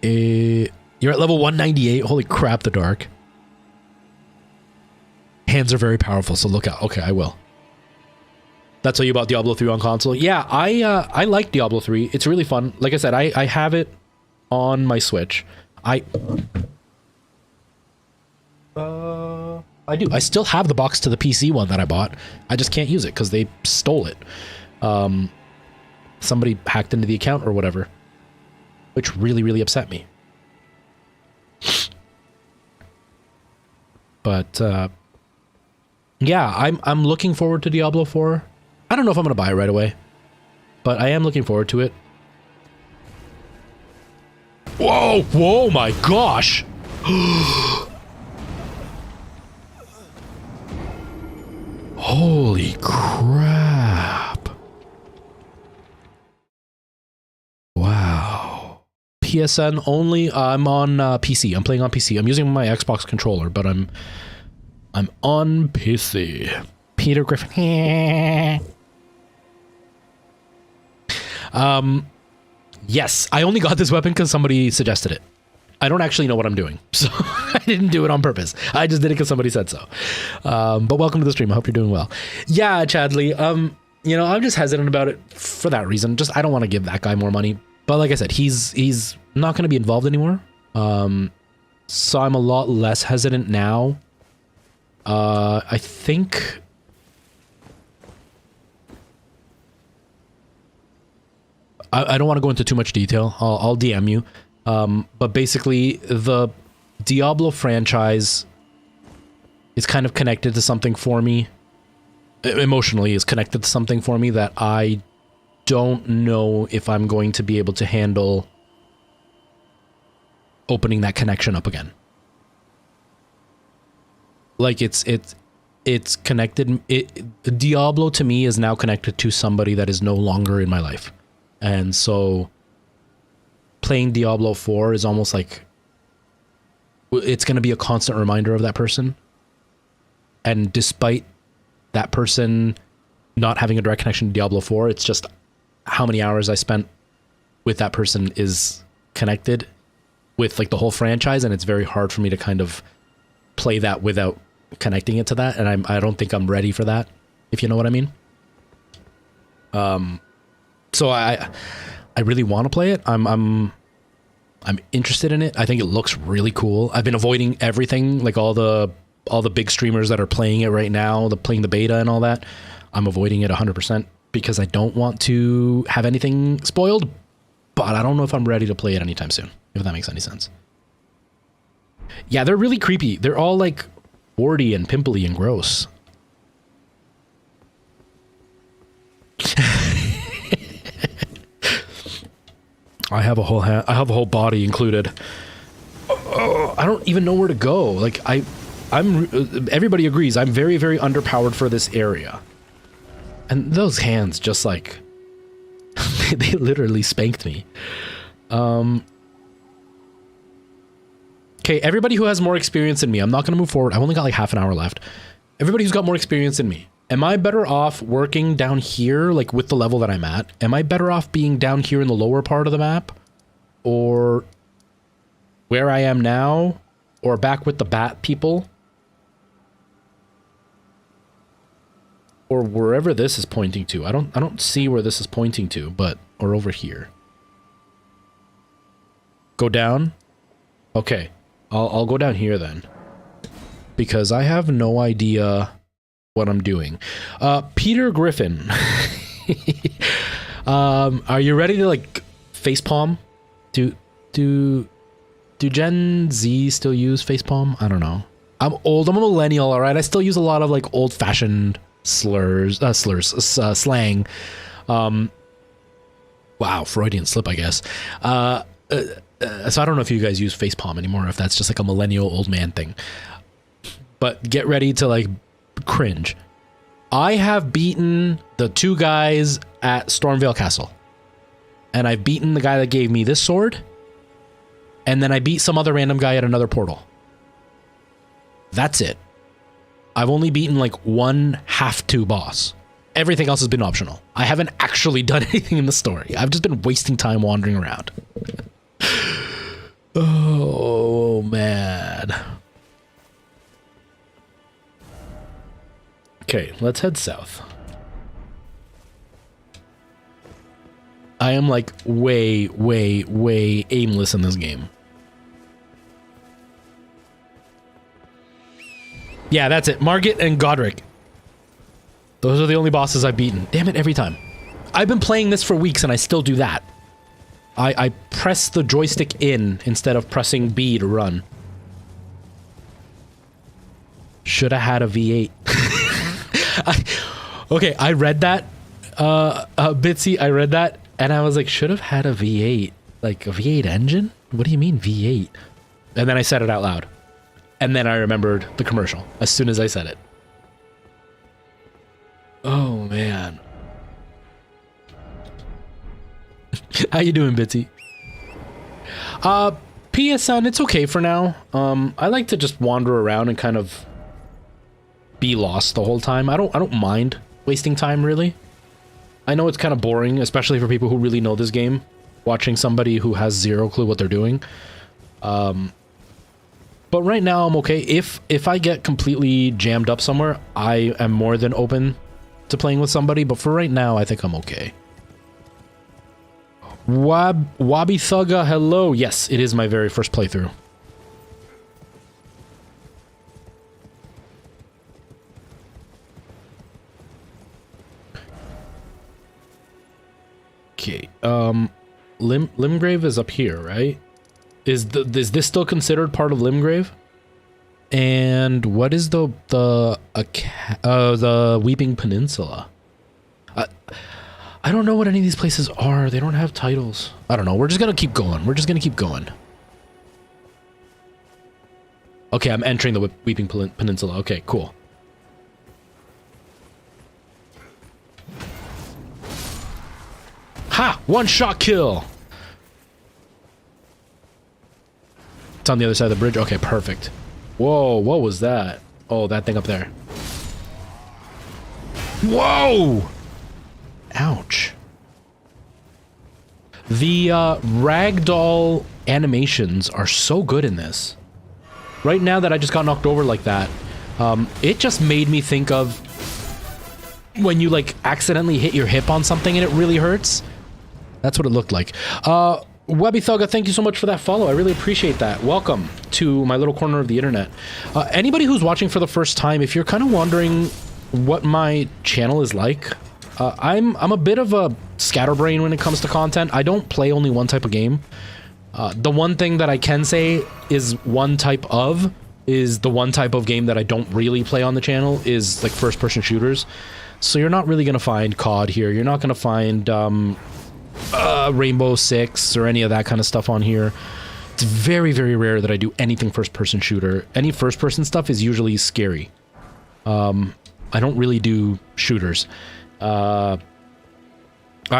You're at level 198. Holy crap, the dark. Hands are very powerful, so look out. Okay, I will. That's all you about Diablo 3 on console? Yeah, I like Diablo 3. It's really fun. Like I said, I have it on my Switch. I do. I still have the box to the PC one that I bought. I just can't use it because they stole it. Somebody hacked into the account or whatever, which really, really upset me. But yeah, I'm looking forward to Diablo 4. I don't know if I'm going to buy it right away, but I am looking forward to it. Whoa, whoa, my gosh. Holy crap. Wow. PSN only. I'm on PC. I'm playing on PC. I'm using my Xbox controller, but I'm on PC. Peter Griffin. Yes, I only got this weapon because somebody suggested it. I don't actually know what I'm doing, so I didn't do it on purpose. I just did it because somebody said so. But welcome to the stream. I hope you're doing well. Yeah, Chadley, you know, I'm just hesitant about it for that reason. Just, I don't want to give that guy more money. But like I said, he's not going to be involved anymore. So I'm a lot less hesitant now. I think... I don't want to go into too much detail. I'll DM you. But basically, the Diablo franchise is kind of connected to something for me. Emotionally, is connected to something for me that I don't know if I'm going to be able to handle opening that connection up again. Like it's connected. Diablo to me is now connected to somebody that is no longer in my life. And so playing Diablo 4 is almost like it's going to be a constant reminder of that person. And despite that person not having a direct connection to Diablo 4, it's just how many hours I spent with that person is connected with like the whole franchise. And it's very hard for me to kind of play that without connecting it to that. And I don't think I'm ready for that, if you know what I mean. So I really want to play it. I'm interested in it. I think it looks really cool. I've been avoiding everything, like all the big streamers that are playing it right now, playing the beta and all that. I'm avoiding it 100% because I don't want to have anything spoiled, but I don't know if I'm ready to play it anytime soon, if that makes any sense. Yeah, they're really creepy. They're all like warty and pimply and gross. I have a whole body included. Oh, I don't even know where to go. Like everybody agrees I'm very, very underpowered for this area. And those hands just like they literally spanked me. Okay, everybody who has more experience than me, I'm not going to move forward. I've only got like half an hour left. Everybody who's got more experience than me, am I better off working down here, like with the level that I'm at? Am I better off being down here in the lower part of the map? Or where I am now? Or back with the bat people? Or wherever this is pointing to. I don't see where this is pointing to, but or over here. Go down? Okay. I'll go down here then. Because I have no idea what I'm doing. Peter Griffin. Are you ready to like facepalm? Do Gen Z still use facepalm? I don't know. I'm old. I'm a millennial. All right. I still use a lot of like old-fashioned slang. Wow, Freudian slip, I guess. So I don't know if you guys use facepalm anymore, if that's just like a millennial old man thing. But get ready to like cringe. I have beaten the 2 guys at Stormvale Castle. And I've beaten the guy that gave me this sword. And then I beat some other random guy at another portal. That's it. I've only beaten like 1 have-to boss. Everything else has been optional. I haven't actually done anything in the story. I've just been wasting time wandering around. Oh, man. Okay, let's head south. I am like way aimless in this game. Yeah, that's it. Margit and Godric. Those are the only bosses I've beaten. Damn it, every time. I've been playing this for weeks and I still do that. I press the joystick in instead of pressing B to run. Should have had a V8. Okay, I read that. Bitsy, I read that and I was like, should have had a V8. Like a V8 engine? What do you mean V8? And then I said it out loud. And then I remembered the commercial as soon as I said it. Oh, man. How you doing, Bitsy? PSN, it's okay for now. I like to just wander around and kind of be lost the whole time. I don't mind wasting time, really. I know it's kind of boring, especially for people who really know this game, watching somebody who has zero clue what they're doing. But right now I'm okay. If I get completely jammed up somewhere, I am more than open to playing with somebody, but for right now, I think I'm okay. Wabi Thugga, hello. Yes, it is my very first playthrough. Okay, Limgrave is up here, right? Is this still considered part of Limgrave? And what is the Weeping Peninsula? I don't know what any of these places are. They don't have titles. I don't know. We're just gonna keep going. We're just gonna keep going. Okay, I'm entering the Weeping Peninsula. Okay, cool. Ha! One shot kill! It's on the other side of the bridge. Okay, perfect. Whoa, what was that? Oh, that thing up there. Whoa! Ouch. The ragdoll animations are so good in this. Right now that I just got knocked over like that, it just made me think of when you like accidentally hit your hip on something and it really hurts. That's what it looked like. Webby Thugga, thank you so much for that follow. I really appreciate that. Welcome to my little corner of the internet. Anybody who's watching for the first time, if you're kind of wondering what my channel is like, I'm a bit of a scatterbrain when it comes to content. I don't play only one type of game. The one thing that I can say is the one type of game that I don't really play on the channel is like first-person shooters. So you're not really going to find COD here. You're not going to find Rainbow Six or any of that kind of stuff on here. It's very, very rare that I do anything first-person shooter. Any first-person stuff is usually scary. I don't really do shooters. I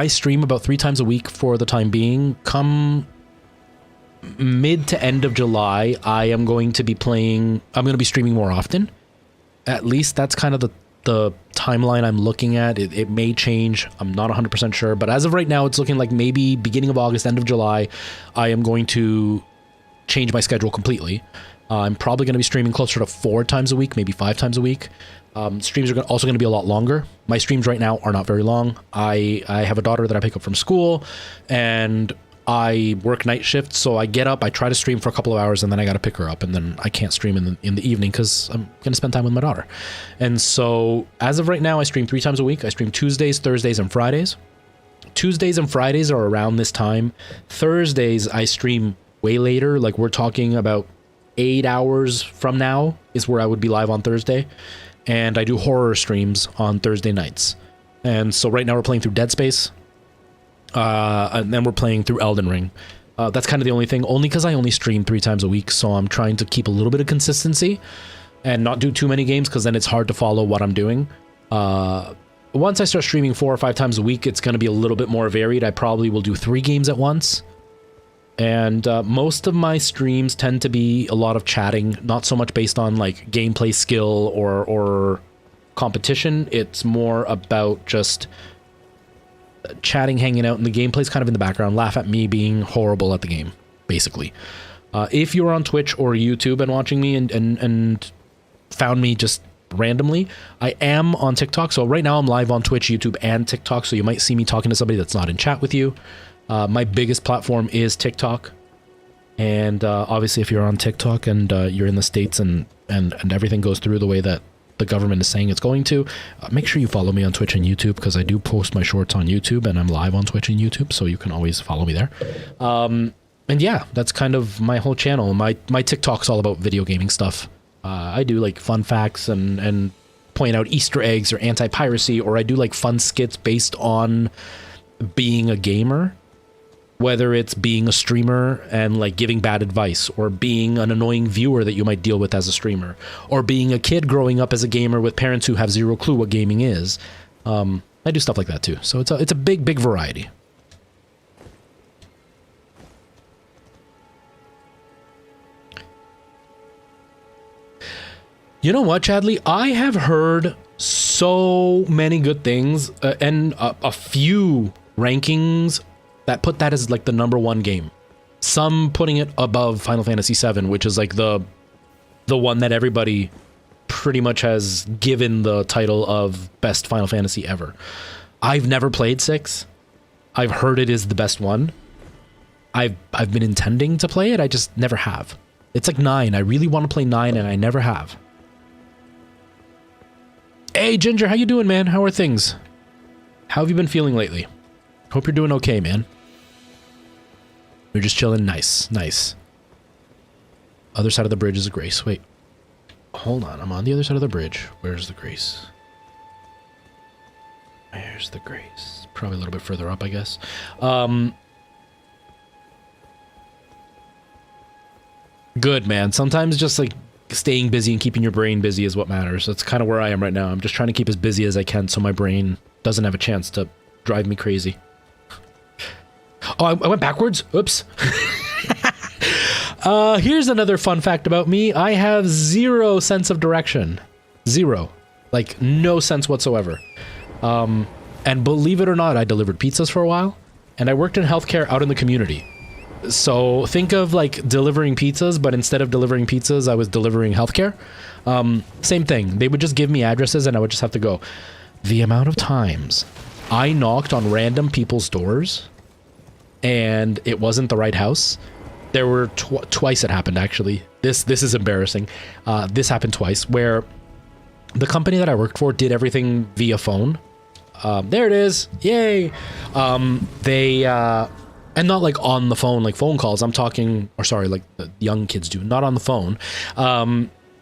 stream about 3 times a week for the time being. Come mid to end of July, I'm going to be streaming more often. At least that's kind of the timeline I'm looking at. It may change. I'm not 100% sure, but as of right now, it's looking like maybe beginning of August, end of July, I am going to change my schedule completely. I'm probably going to be streaming closer to 4 times a week, maybe 5 times a week. Streams are also going to be a lot longer. My streams right now are not very long. I have a daughter that I pick up from school, and I work night shift, so I get up, I try to stream for a couple of hours, and then I got to pick her up, and then I can't stream in the evening because I'm going to spend time with my daughter. And so as of right now, I stream 3 times a week. I stream Tuesdays, Thursdays, and Fridays. Tuesdays and Fridays are around this time. Thursdays, I stream way later. Like, we're talking about 8 hours from now is where I would be live on Thursday. And I do horror streams on Thursday nights. And so right now we're playing through Dead Space. And then we're playing through Elden Ring. That's kind of the only thing, only because I only stream 3 times a week, so I'm trying to keep a little bit of consistency and not do too many games, because then it's hard to follow what I'm doing. Once I start streaming 4 or 5 times a week, it's going to be a little bit more varied. I probably will do 3 games at once. And most of my streams tend to be a lot of chatting, not so much based on like gameplay skill or competition. It's more about just chatting, hanging out, and the gameplay's kind of in the background. Laugh at me being horrible at the game, basically. If you're on Twitch or YouTube and watching me and found me just randomly, I am on TikTok. So right now I'm live on Twitch, YouTube, and TikTok. So you might see me talking to somebody that's not in chat with you. My biggest platform is TikTok. And obviously if you're on TikTok and you're in the States and everything goes through the way that the government is saying it's going to, make sure you follow me on Twitch and YouTube, because I do post my shorts on YouTube and I'm live on Twitch and YouTube, so you can always follow me there. And yeah, that's kind of my whole channel. My TikTok's all about video gaming stuff. I do like fun facts and point out Easter eggs or anti-piracy, or I do like fun skits based on being a gamer. Whether it's being a streamer and like giving bad advice, or being an annoying viewer that you might deal with as a streamer, or being a kid growing up as a gamer with parents who have zero clue what gaming is. I do stuff like that too. So it's a big variety. You know what, Chadley? I have heard so many good things and a few rankings that put that as like the #1 game. Some putting it above Final Fantasy VII, which is like the one that everybody pretty much has given the title of best Final Fantasy ever. I've never played 6. I've heard it is the best one. I've been intending to play it, I just never have. It's like 9. I really want to play 9 and I never have. Hey Ginger, how you doing, man? How are things? How have you been feeling lately? Hope you're doing okay, man. You're just chilling. Nice, nice. Other side of the bridge is a Grace. Wait, hold on. I'm on the other side of the bridge. Where's the Grace? Where's the Grace? Probably a little bit further up, I guess. Good, man. Sometimes just like staying busy and keeping your brain busy is what matters. That's kind of where I am right now. I'm just trying to keep as busy as I can so my brain doesn't have a chance to drive me crazy. Oh, I went backwards. Oops. Here's another fun fact about me. I have 0 sense of direction. 0. Like, no sense whatsoever. And believe it or not, I delivered pizzas for a while, and I worked in healthcare out in the community. So think of like delivering pizzas, but instead of delivering pizzas, I was delivering healthcare. Same thing. They would just give me addresses and I would just have to go. The amount of times I knocked on random people's doors and it wasn't the right house. There were twice it happened, actually. This is embarrassing. This happened twice, where the company that I worked for did everything via phone. There it is. Yay. And not like on the phone, like phone calls. I'm talking, or sorry, like the young kids do, not on the phone.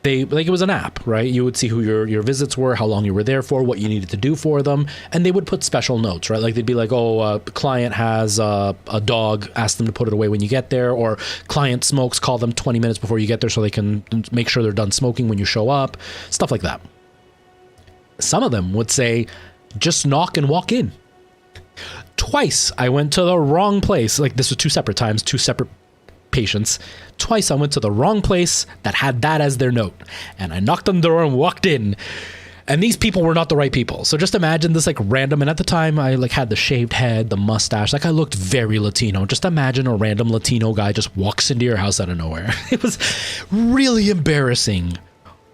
They, like, it was an app, right? You would see who your visits were, how long you were there for, what you needed to do for them, and they would put special notes, right? Like they'd be like, oh, client has a dog, ask them to put it away when you get there, or client smokes, call them 20 minutes before you get there so they can make sure they're done smoking when you show up, stuff like that. Some of them would say, just knock and walk in. Twice I went to the wrong place. Like, this was 2 separate times, 2 separate patients. Twice I went to the wrong place that had that as their note, and I knocked on the door and walked in, and these people were not the right people. So just imagine this like random, and at the time I like had the shaved head, the mustache, like I looked very Latino. Just imagine a random Latino guy just walks into your house out of nowhere. It was really embarrassing.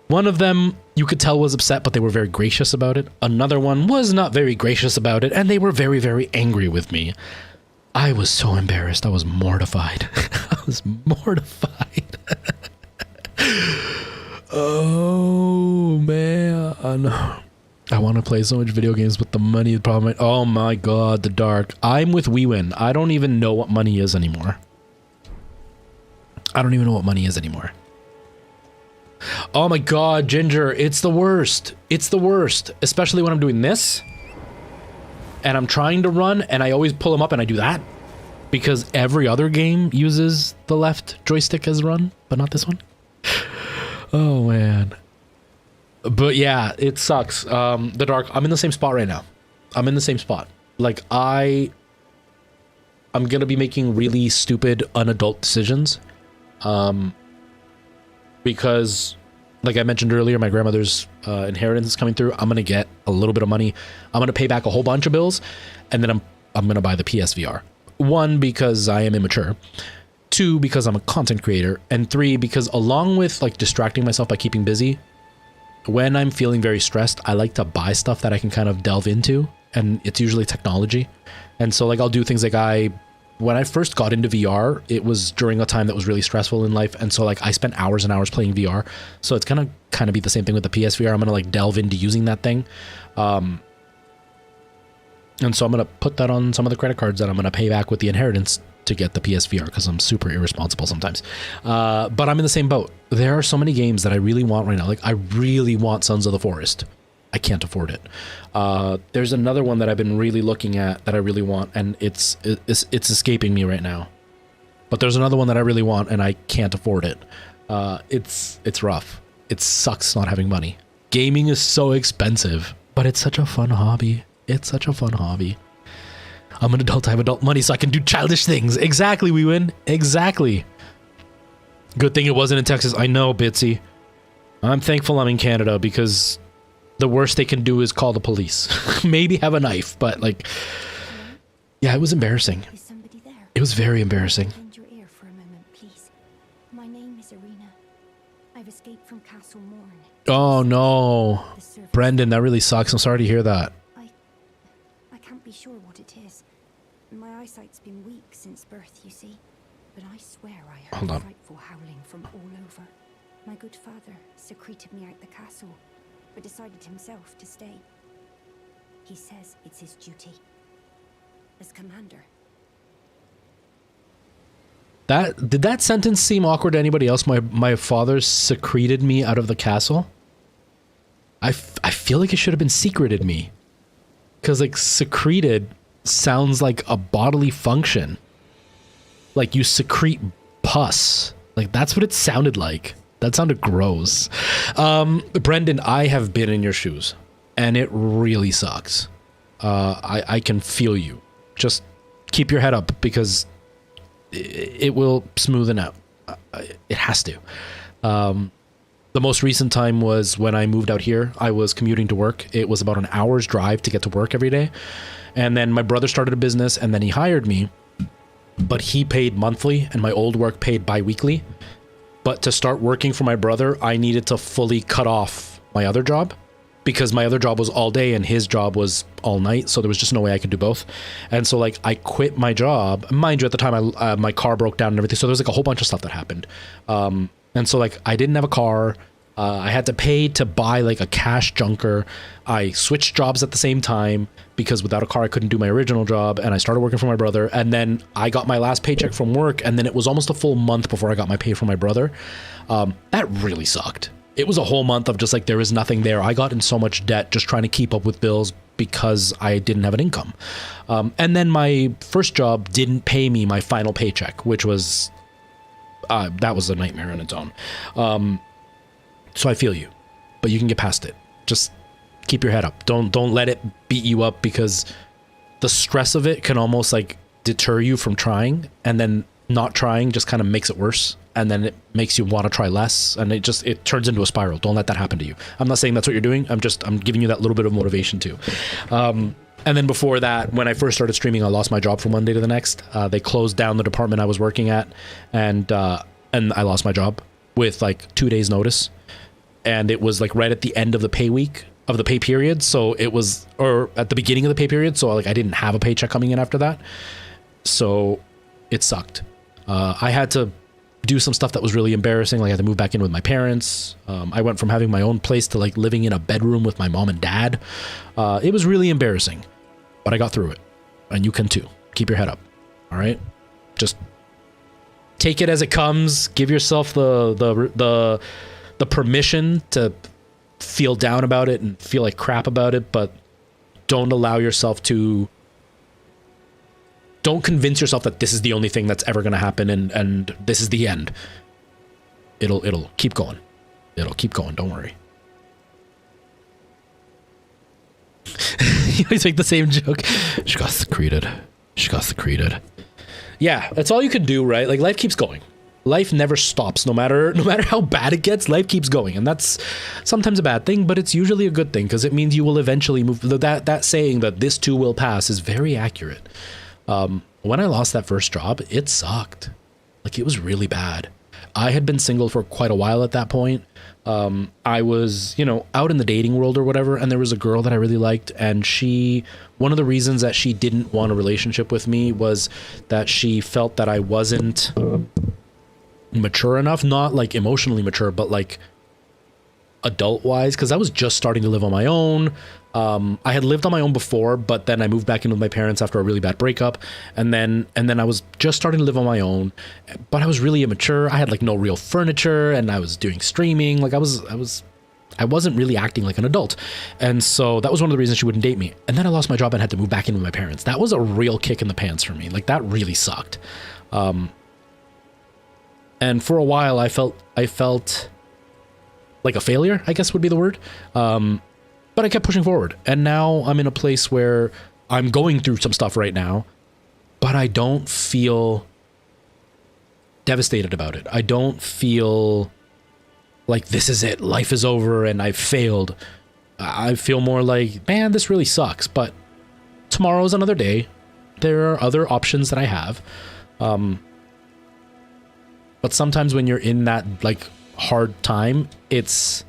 One of them you could tell was upset, but they were very gracious about it. Another one was not very gracious about it, and they were very, very angry with me. I was so embarrassed. I was mortified. I was mortified. Oh man, I want to play so much video games, but the money is the problem. Oh my god, the dark. I'm with WeWin. I don't even know what money is anymore. I don't even know what money is anymore. Oh my god, Ginger, it's the worst. It's the worst, especially when I'm doing this and I'm trying to run and I always pull them up and I do that because every other game uses the left joystick as run, but not this one. Oh man. But yeah, it sucks. The dark, I'm in the same spot right now. I'm in the same spot. Like I'm gonna be making really stupid unadult decisions. Because like I mentioned earlier, my grandmother's inheritance is coming through. I'm gonna get a little bit of money. I'm gonna pay back a whole bunch of bills, and then I'm gonna buy the PSVR. 1, because I am immature. 2, because I'm a content creator, and 3, because along with like distracting myself by keeping busy, when I'm feeling very stressed, I like to buy stuff that I can kind of delve into, and it's usually technology. And so like I'll do things like when I first got into VR, it was during a time that was really stressful in life, and so like I spent hours and hours playing VR. So it's gonna kind of be the same thing with the PSVR. I'm gonna like delve into using that thing. And so I'm gonna put that on some of the credit cards that I'm gonna pay back with the inheritance to get the PSVR, because I'm super irresponsible sometimes. But I'm in the same boat. There are so many games that I really want right now. Like I really want Sons of the Forest. I can't afford it. There's another one that I've been really looking at that I really want, and it's escaping me right now. But there's another one that I really want, and I can't afford it. It's rough. It sucks not having money. Gaming is so expensive, but it's such a fun hobby. It's such a fun hobby. I'm an adult. I have adult money, so I can do childish things. Exactly, we win. Exactly. Good thing it wasn't in Texas. I know, Bitsy. I'm thankful I'm in Canada, because the worst they can do is call the police. Maybe have a knife, but like, yeah, it was embarrassing. Is somebody there? It was very embarrassing. Lend your ear for a moment, please. My name is Irina. I've escaped from Castle Morn. Oh no, Brendan, that really sucks. I'm sorry to hear that. I can't be sure what it is. My eyesight's been weak since birth, you see. But I swear I heard frightful howling from all over. My good father secreted me out the castle, but decided himself to stay. He says it's his duty. As commander. Did that sentence seem awkward to anybody else? My father secreted me out of the castle? I feel like it should have been secreted me. Because like secreted sounds like a bodily function. Like you secrete pus. Like that's what it sounded like. That sounded gross. Brendan, I have been in your shoes, and it really sucks. I can feel you. Just keep your head up, because it will smoothen out. It has to. The most recent time was when I moved out here. I was commuting to work. It was about an hour's drive to get to work every day. And then my brother started a business, and then he hired me, but he paid monthly, and my old work paid bi-weekly. But to start working for my brother, I needed to fully cut off my other job, because my other job was all day and his job was all night. So there was just no way I could do both. And so like I quit my job. Mind you, at the time my car broke down and everything. So there was like a whole bunch of stuff that happened. And so like I didn't have a car. I had to pay to buy like a cash junker. I switched jobs at the same time, because without a car I couldn't do my original job, and I started working for my brother, and then I got my last paycheck from work, and then it was almost a full month before I got my pay from my brother. That really sucked. It was a whole month of just like there was nothing there. I got in so much debt just trying to keep up with bills because I didn't have an income. And then my first job didn't pay me my final paycheck, which was that was a nightmare on its own. So I feel you, but you can get past it. Just keep your head up. Don't let it beat you up, because the stress of it can almost like deter you from trying, and then not trying just kind of makes it worse, and then it makes you want to try less, and it turns into a spiral. Don't let that happen to you. I'm not saying that's what you're doing. I'm giving you that little bit of motivation too. And then before that, when I first started streaming, I lost my job from one day to the next. They closed down the department I was working at, and I lost my job with like 2 days notice. And it was like right at the end of the pay week of the pay period. So it was, or at the beginning of the pay period. So like I didn't have a paycheck coming in after that. So it sucked. I had to do some stuff that was really embarrassing. Like I had to move back in with my parents. I went from having my own place to like living in a bedroom with my mom and dad. It was really embarrassing, but I got through it, and you can too. Keep your head up. All right. Just take it as it comes. Give yourself the permission to feel down about it and feel like crap about it, but don't allow yourself to. Don't convince yourself that this is the only thing that's ever going to happen and this is the end. It'll keep going. It'll keep going. Don't worry. You always make the same joke. She got secreted. She got secreted. Yeah, that's all you can do, right? Like life keeps going. Life never stops. No matter how bad it gets, life keeps going. And that's sometimes a bad thing, but it's usually a good thing because it means you will eventually move. That saying that this too will pass is very accurate. When I lost that first job, it sucked. Like it was really bad. I had been single for quite a while at that point. I was, out in the dating world or whatever. And there was a girl that I really liked. And one of the reasons that she didn't want a relationship with me was that she felt that I wasn't mature enough, not like emotionally mature, but like adult wise. Cause I was just starting to live on my own. I had lived on my own before, but then I moved back in with my parents after a really bad breakup. And then I was just starting to live on my own, but I was really immature. I had like no real furniture and I was doing streaming. Like I wasn't really acting like an adult. And so that was one of the reasons she wouldn't date me. And then I lost my job and had to move back in with my parents. That was a real kick in the pants for me. Like that really sucked. And for a while I felt like a failure, I guess would be the word. But I kept pushing forward, and now I'm in a place where I'm going through some stuff right now, but I don't feel devastated about it. I don't feel like this is it, life is over and I've failed. I feel more like, man, this really sucks, but tomorrow's another day. There are other options that I have. But sometimes when you're in that like hard time, it's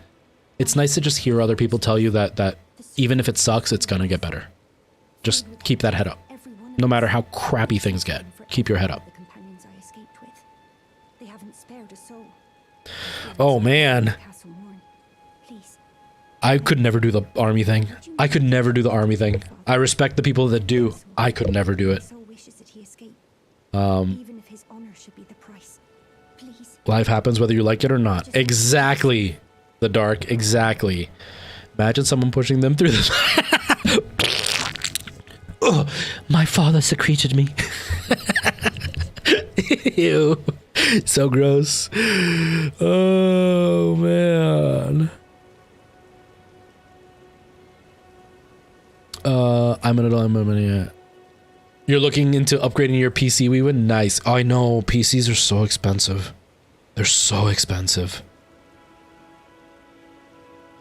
nice to just hear other people tell you that even if it sucks, it's gonna get better. Just keep that head up. No matter how crappy things get, keep your head up. Oh man. I could never do the army thing. I respect the people that do. I could never do it. Life happens whether you like it or not. Exactly. The dark, exactly. Imagine someone pushing them through this. Oh, my father secreted me. Ew. So gross. Oh, man. I'm an adult. You're looking into upgrading your PC, we would? Nice. I know, PCs are so expensive. They're so expensive.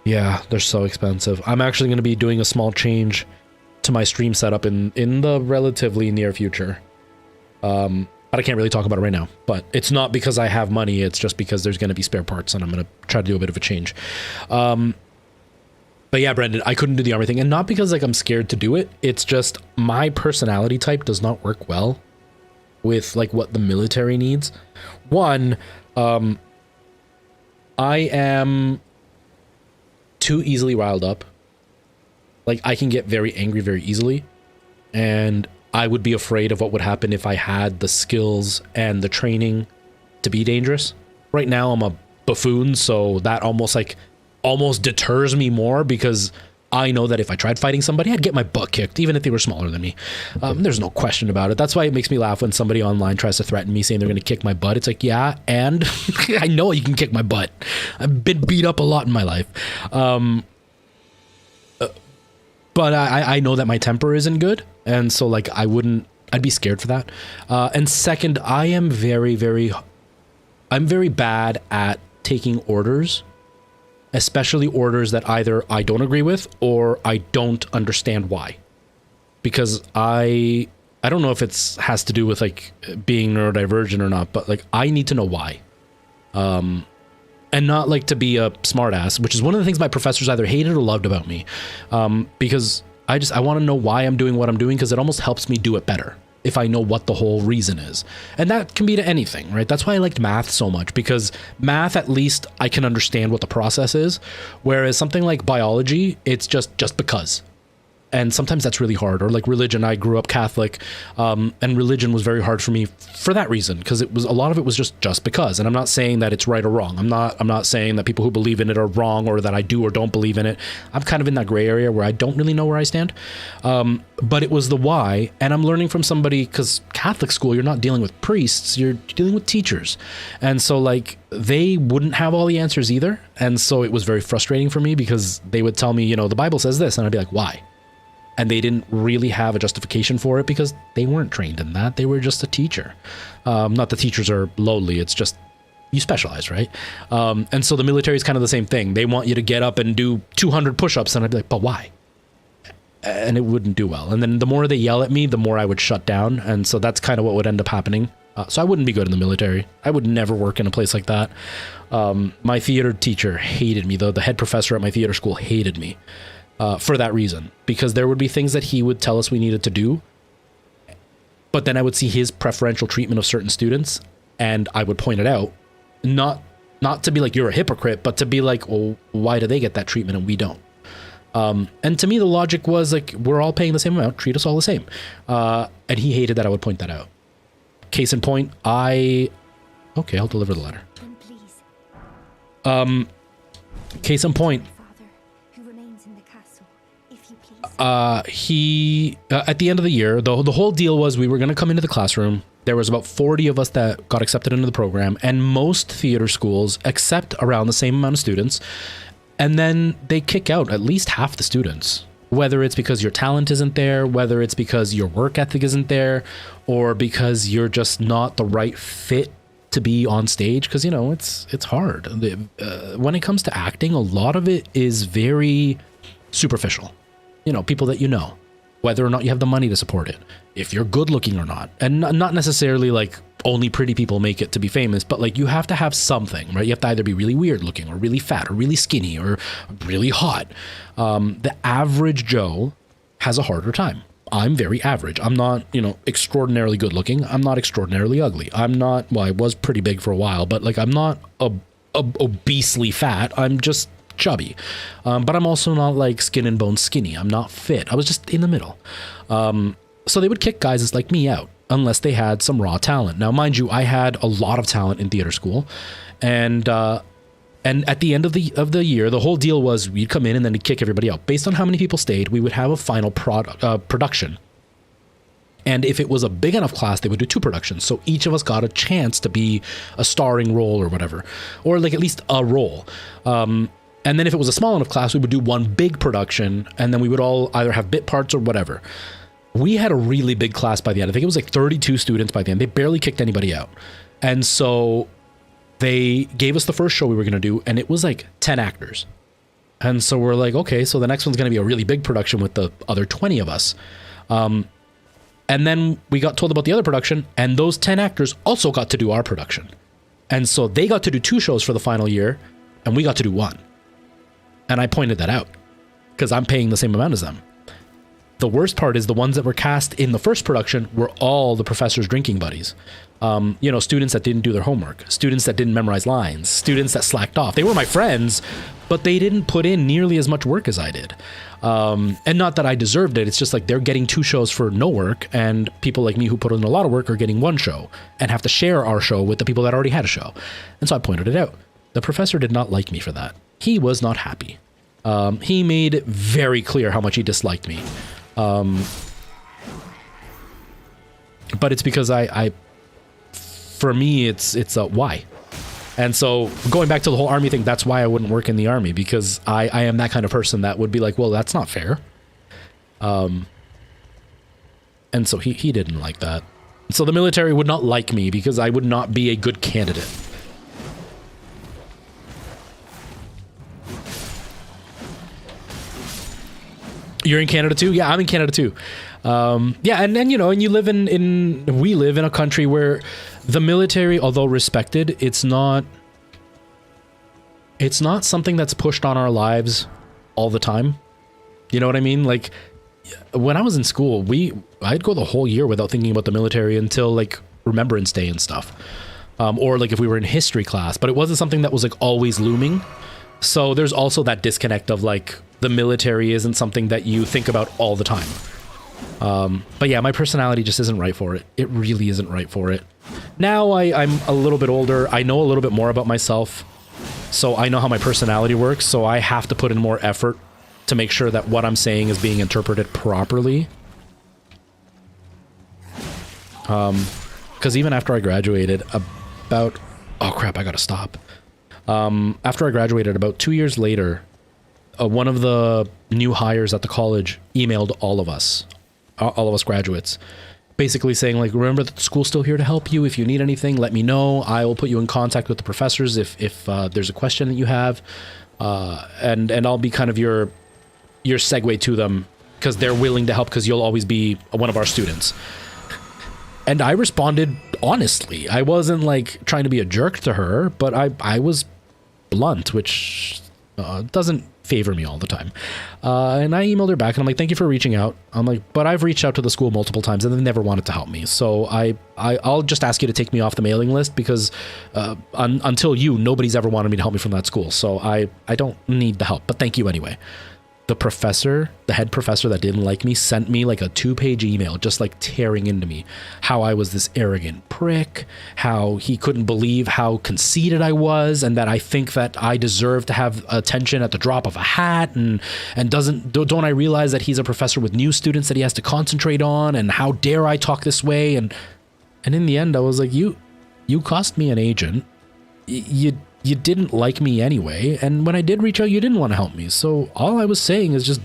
Yeah, they're so expensive. I'm actually going to be doing a small change to my stream setup in the relatively near future. But I can't really talk about it right now. But it's not because I have money. It's just because there's going to be spare parts and I'm going to try to do a bit of a change. But yeah, Brendan, I couldn't do the army thing. And not because like I'm scared to do it. It's just my personality type does not work well with like what the military needs. One, I am too easily riled up. Like I can get very angry very easily, and I would be afraid of what would happen if I had the skills and the training to be dangerous. Right now I'm a buffoon, so that almost deters me more because I know that if I tried fighting somebody, I'd get my butt kicked, even if they were smaller than me. There's no question about it. That's why it makes me laugh when somebody online tries to threaten me saying they're going to kick my butt. It's like, yeah, and I know you can kick my butt. I've been beat up a lot in my life. But I know that my temper isn't good. And so like, I'd be scared for that. And second, I'm very bad at taking orders. Especially orders that either I don't agree with or I don't understand why. Because I don't know if has to do with like being neurodivergent or not, but like I need to know why. And not like to be a smartass, which is one of the things my professors either hated or loved about me. Because I want to know why I'm doing what I'm doing because it almost helps me do it better. if I know what the whole reason is. And that can be to anything, right? That's why I liked math so much, because math, at least I can understand what the process is. Whereas something like biology, it's just because. And sometimes that's really hard. Or like religion, I grew up Catholic, and religion was very hard for me for that reason, because it was, a lot of it was just because. And I'm not saying that it's right or wrong. I'm not saying that people who believe in it are wrong, or that I do or don't believe in it. I'm kind of in that gray area where I don't really know where I stand. But it was the why, and I'm learning from somebody, because Catholic school, you're not dealing with priests, you're dealing with teachers. And so like, they wouldn't have all the answers either. And so it was very frustrating for me, because they would tell me, you know, the Bible says this, and I'd be like, why? And they didn't really have a justification for it, because they weren't trained in that. They were just a teacher. Not that teachers are lowly, it's just you specialize, right? And so the military is kind of the same thing. They want you to get up and do 200 push-ups, and I'd be like, but why? And it wouldn't do well. And then the more they yell at me, the more I would shut down. And so that's kind of what would end up happening. So I wouldn't be good in the military. I would never work in a place like that. My theater teacher hated me, though. The head professor at my theater school hated me. For that reason, because there would be things that he would tell us we needed to do, but then I would see his preferential treatment of certain students, and I would point it out, not to be like, you're a hypocrite, but to be like, well, why do they get that treatment and we don't? And to me, the logic was like, we're all paying the same amount, treat us all the same. And he hated that I would point that out. Case in point, okay, I'll deliver the letter. Then please. Case in point, he at the end of the year, the whole deal was we were going to come into the classroom. There was about 40 of us that got accepted into the program, and most theater schools accept around the same amount of students, and then they kick out at least half the students, whether it's because your talent isn't there, whether it's because your work ethic isn't there, or because you're just not the right fit to be on stage. Because, you know, it's hard. When it comes to acting, a lot of it is very superficial. You know, people that you know, whether or not you have the money to support it, if you're good looking or not. And not necessarily like only pretty people make it to be famous, but like you have to have something, right? You have to either be really weird looking or really fat or really skinny or really hot. The average Joe has a harder time. I'm very average. I'm not, you know, extraordinarily good looking. I'm not extraordinarily ugly. I'm not, well, I was pretty big for a while, but like I'm not obesely fat. I'm just chubby, but I'm also not like skin and bone skinny. I'm not fit. I was just in the middle. So they would kick guys like me out unless they had some raw talent. Now, mind you, I had a lot of talent in theater school, and at the end of the year, the whole deal was we'd come in and then we'd kick everybody out. Based on how many people stayed, we would have a final production. And if it was a big enough class, they would do 2 productions. So each of us got a chance to be a starring role or whatever, or like at least a role. And then if it was a small enough class, we would do 1 big production, and then we would all either have bit parts or whatever. We had a really big class by the end. I think it was like 32 students by the end. They barely kicked anybody out. And so they gave us the first show we were going to do, and it was like 10 actors. And so we're like, okay, so the next one's going to be a really big production with the other 20 of us. And then we got told about the other production, and those 10 actors also got to do our production. And so they got to do 2 shows for the final year, and we got to do 1. And I pointed that out because I'm paying the same amount as them. The worst part is the ones that were cast in the first production were all the professor's drinking buddies. You know, students that didn't do their homework, students that didn't memorize lines, students that slacked off. They were my friends, but they didn't put in nearly as much work as I did. And not that I deserved it. It's just like they're getting 2 shows for no work, and people like me who put in a lot of work are getting 1 show and have to share our show with the people that already had a show. And so I pointed it out. The professor did not like me for that. He was not happy. He made it very clear how much he disliked me. But it's because for me, it's a why. And so going back to the whole army thing, that's why I wouldn't work in the army, because I am that kind of person that would be like, well, that's not fair. And so he didn't like that. So the military would not like me because I would not be a good candidate. You're in Canada too? Yeah, I'm in Canada too. Yeah, and you know, and you live we live in a country where the military, although respected, it's not something that's pushed on our lives all the time. You know what I mean? Like, when I was in school, I'd go the whole year without thinking about the military until like Remembrance Day and stuff. Or like if we were in history class, but it wasn't something that was like always looming. So there's also that disconnect of like the military isn't something that you think about all the time. But yeah, my personality just isn't right for it. It really isn't right for it. Now I'm a little bit older. I know a little bit more about myself. So I know how my personality works. So I have to put in more effort to make sure that what I'm saying is being interpreted properly. Because even after I graduated, about... Oh crap, I gotta stop. After I graduated, about 2 years later, one of the new hires at the college emailed all of us graduates, basically saying like, remember that the school's still here to help you. If you need anything, let me know. I will put you in contact with the professors if there's a question that you have, and I'll be kind of your segue to them because they're willing to help because you'll always be one of our students. And I responded honestly. I wasn't like trying to be a jerk to her, but I was blunt, which doesn't favor me all the time. And I emailed her back and I'm like, thank you for reaching out. I'm like, but I've reached out to the school multiple times and they never wanted to help me. So I'll just ask you to take me off the mailing list because until nobody's ever wanted me to help me from that school. So I don't need the help, but thank you anyway. The head professor that didn't like me sent me like a 2-page email just like tearing into me how I was this arrogant prick, how he couldn't believe how conceited I was, and that I think that I deserve to have attention at the drop of a hat, and don't I realize that he's a professor with new students that he has to concentrate on, and how dare I talk this way. And in the end I was like, you cost me an agent. You didn't like me anyway, and when I did reach out, you didn't want to help me. So all I was saying is just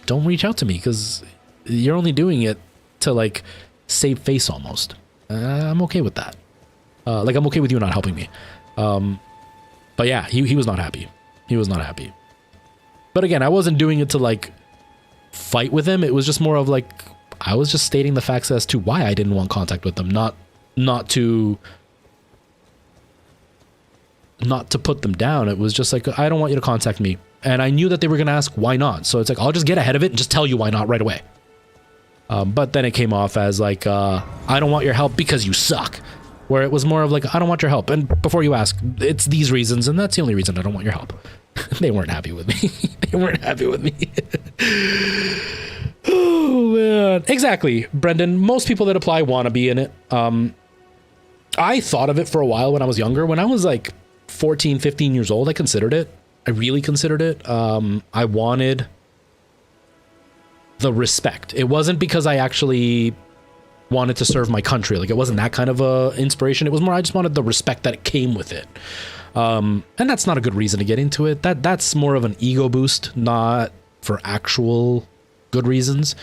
don't reach out to me because you're only doing it to like save face almost. I'm okay with that. Like I'm okay with you not helping me. But yeah, he was not happy. He was not happy. But again, I wasn't doing it to like fight with him. It was just more of like I was just stating the facts as to why I didn't want contact with them, not to put them down. It was just like, I don't want you to contact me. And I knew that they were going to ask why not. So it's like, I'll just get ahead of it and just tell you why not right away. But then it came off as like, I don't want your help because you suck. Where it was more of like, I don't want your help. And before you ask, it's these reasons. And that's the only reason I don't want your help. They weren't happy with me. They weren't happy with me. Oh, man. Exactly, Brendan. Most people that apply want to be in it. I thought of it for a while when I was younger. When I was like 14, 15 years old, I considered it. I really considered it. I wanted the respect. It wasn't because I actually wanted to serve my country. Like it wasn't that kind of a inspiration. It was more, I just wanted the respect that came with it. And that's not a good reason to get into it. That's more of an ego boost, not for actual good reasons.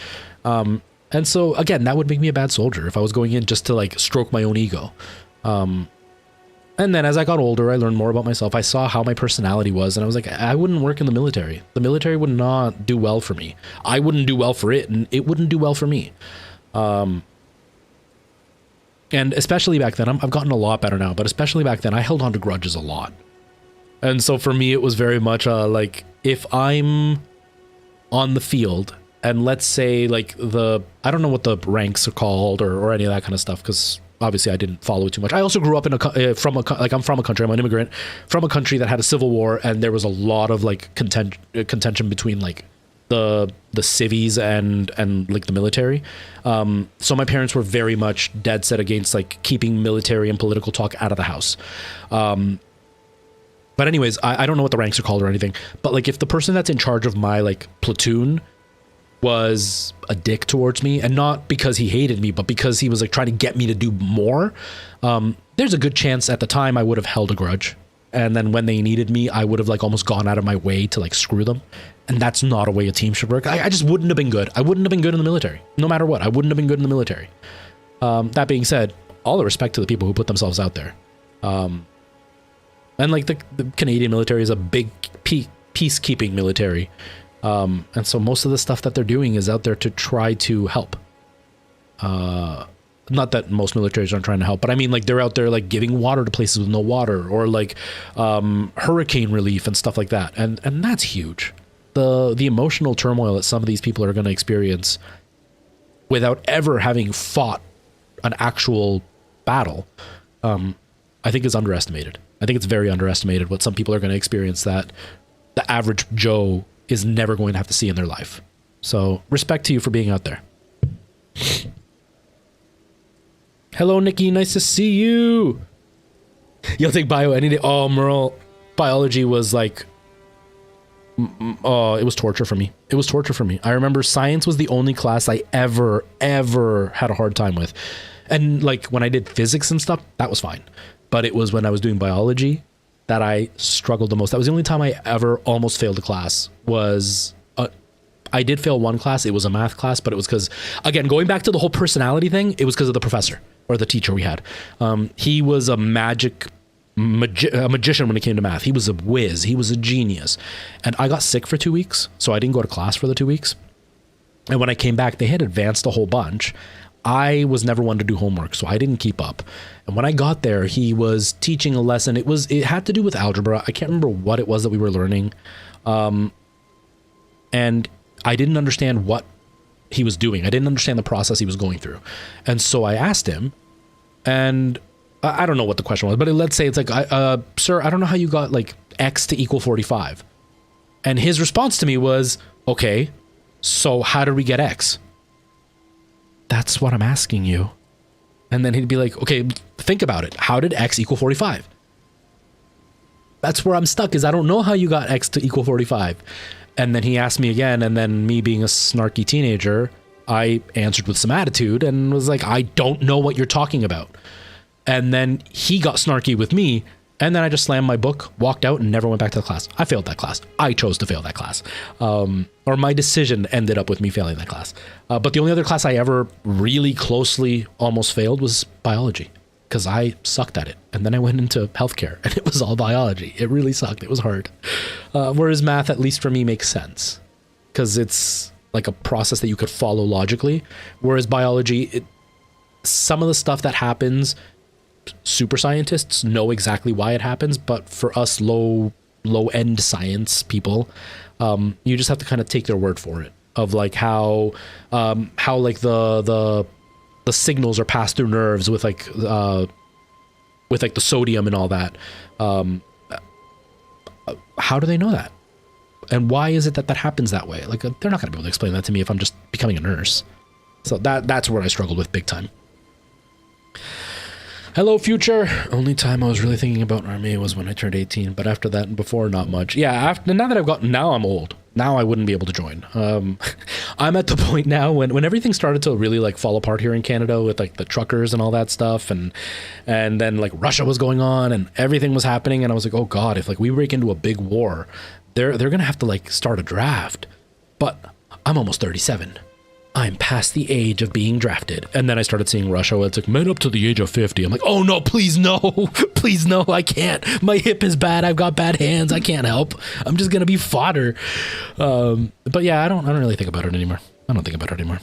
And so again, that would make me a bad soldier if I was going in just to like stroke my own ego. And then as I got older, I learned more about myself. I saw how my personality was, and I was like, I wouldn't work in the military. The military would not do well for me. I wouldn't do well for it, and it wouldn't do well for me. And especially back then, I've gotten a lot better now, but especially back then, I held on to grudges a lot. And so for me, it was very much like, if I'm on the field, and let's say like I don't know what the ranks are called or any of that kind of stuff, because obviously I didn't follow it too much. I also grew up I'm from a country, I'm an immigrant from a country that had a civil war, and there was a lot of like contention between like the civies and like the military. So my parents were very much dead set against like keeping military and political talk out of the house. But anyways, I don't know what the ranks are called or anything, but like if the person that's in charge of my like platoon was a dick towards me, and not because he hated me, but because he was like trying to get me to do more, there's a good chance at the time I would have held a grudge, and then when they needed me, I would have like almost gone out of my way to like screw them. And that's not a way a team should work. I just wouldn't have been good. I wouldn't have been good in the military. No matter what, I wouldn't have been good in the military. That being said, all the respect to the people who put themselves out there. And like the Canadian military is a big peacekeeping military. And so most of the stuff that they're doing is out there to try to help. Not that most militaries aren't trying to help, but I mean like they're out there like giving water to places with no water, or like hurricane relief and stuff like that. And that's huge. the emotional turmoil that some of these people are going to experience without ever having fought an actual battle, I think is underestimated. I think it's very underestimated what some people are going to experience that the average Joe is never going to have to see in their life. So respect to you for being out there. Hello, Nikki. Nice to see you. You'll take bio any day. Oh, Merle, biology was like, oh, it was torture for me. It was torture for me. I remember science was the only class I ever had a hard time with. And like when I did physics and stuff, that was fine. But it was when I was doing biology that I struggled the most. That was the only time I ever almost failed a class. I did fail one class. It was a math class, but it was because, again, going back to the whole personality thing, it was because of the professor or the teacher we had. He was a magician when it came to math. He was a whiz. He was a genius. And I got sick for 2 weeks, so I didn't go to class for the 2 weeks. And when I came back, they had advanced a whole bunch. I was never one to do homework, so I didn't keep up. And when I got there, he was teaching a lesson. It had to do with algebra. I can't remember what it was that we were learning. And I didn't understand what he was doing. I didn't understand the process he was going through. And so I asked him, and I don't know what the question was, but let's say it's like, sir, I don't know how you got like X to equal 45. And his response to me was, okay, so how did we get X? That's what I'm asking you. And then he'd be like, okay, think about it. How did X equal 45? That's where I'm stuck, is I don't know how you got X to equal 45. And then he asked me again, and then me being a snarky teenager, I answered with some attitude and was like, I don't know what you're talking about. And then he got snarky with me, and then I just slammed my book, walked out, and never went back to the class. I failed that class. I chose to fail that class. Or my decision ended up with me failing that class. But the only other class I ever really closely almost failed was biology, because I sucked at it. And then I went into healthcare, and it was all biology. It really sucked. It was hard. Whereas math, at least for me, makes sense, because it's like a process that you could follow logically. Whereas biology, some of the stuff that happens, super scientists know exactly why it happens, but for us low end science people, you just have to kind of take their word for it, of like how like the signals are passed through nerves with like the sodium and all that. How do they know that? And why is it that happens that way? Like, they're not going to be able to explain that to me if I'm just becoming a nurse. So that's where I struggled with big time. Hello, future. Only time I was really thinking about army was when I turned 18, but after that and before, not much. Yeah, now I'm old. Now I wouldn't be able to join. I'm at the point now when everything started to really like fall apart here in Canada with like the truckers and all that stuff, and then like Russia was going on and everything was happening, and I was like, oh God, if like we break into a big war, they're gonna have to like start a draft. But I'm almost 37. I'm past the age of being drafted. And then I started seeing Russia. It's like, men up to the age of 50. I'm like, oh no, please no. Please no, I can't. My hip is bad. I've got bad hands. I can't help. I'm just going to be fodder. But yeah, I don't really think about it anymore. I don't think about it anymore.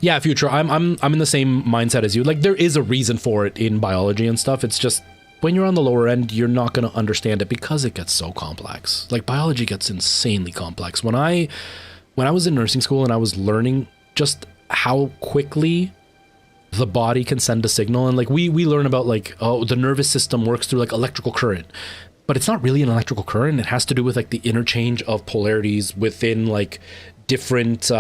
Yeah, future. I'm in the same mindset as you. Like, there is a reason for it in biology and stuff. It's just, when you're on the lower end, you're not going to understand it because it gets so complex. Like, biology gets insanely complex. When I was in nursing school and I was learning just how quickly the body can send a signal, and like we learn about like, oh, the nervous system works through like electrical current, but it's not really an electrical current. It has to do with like the interchange of polarities within like different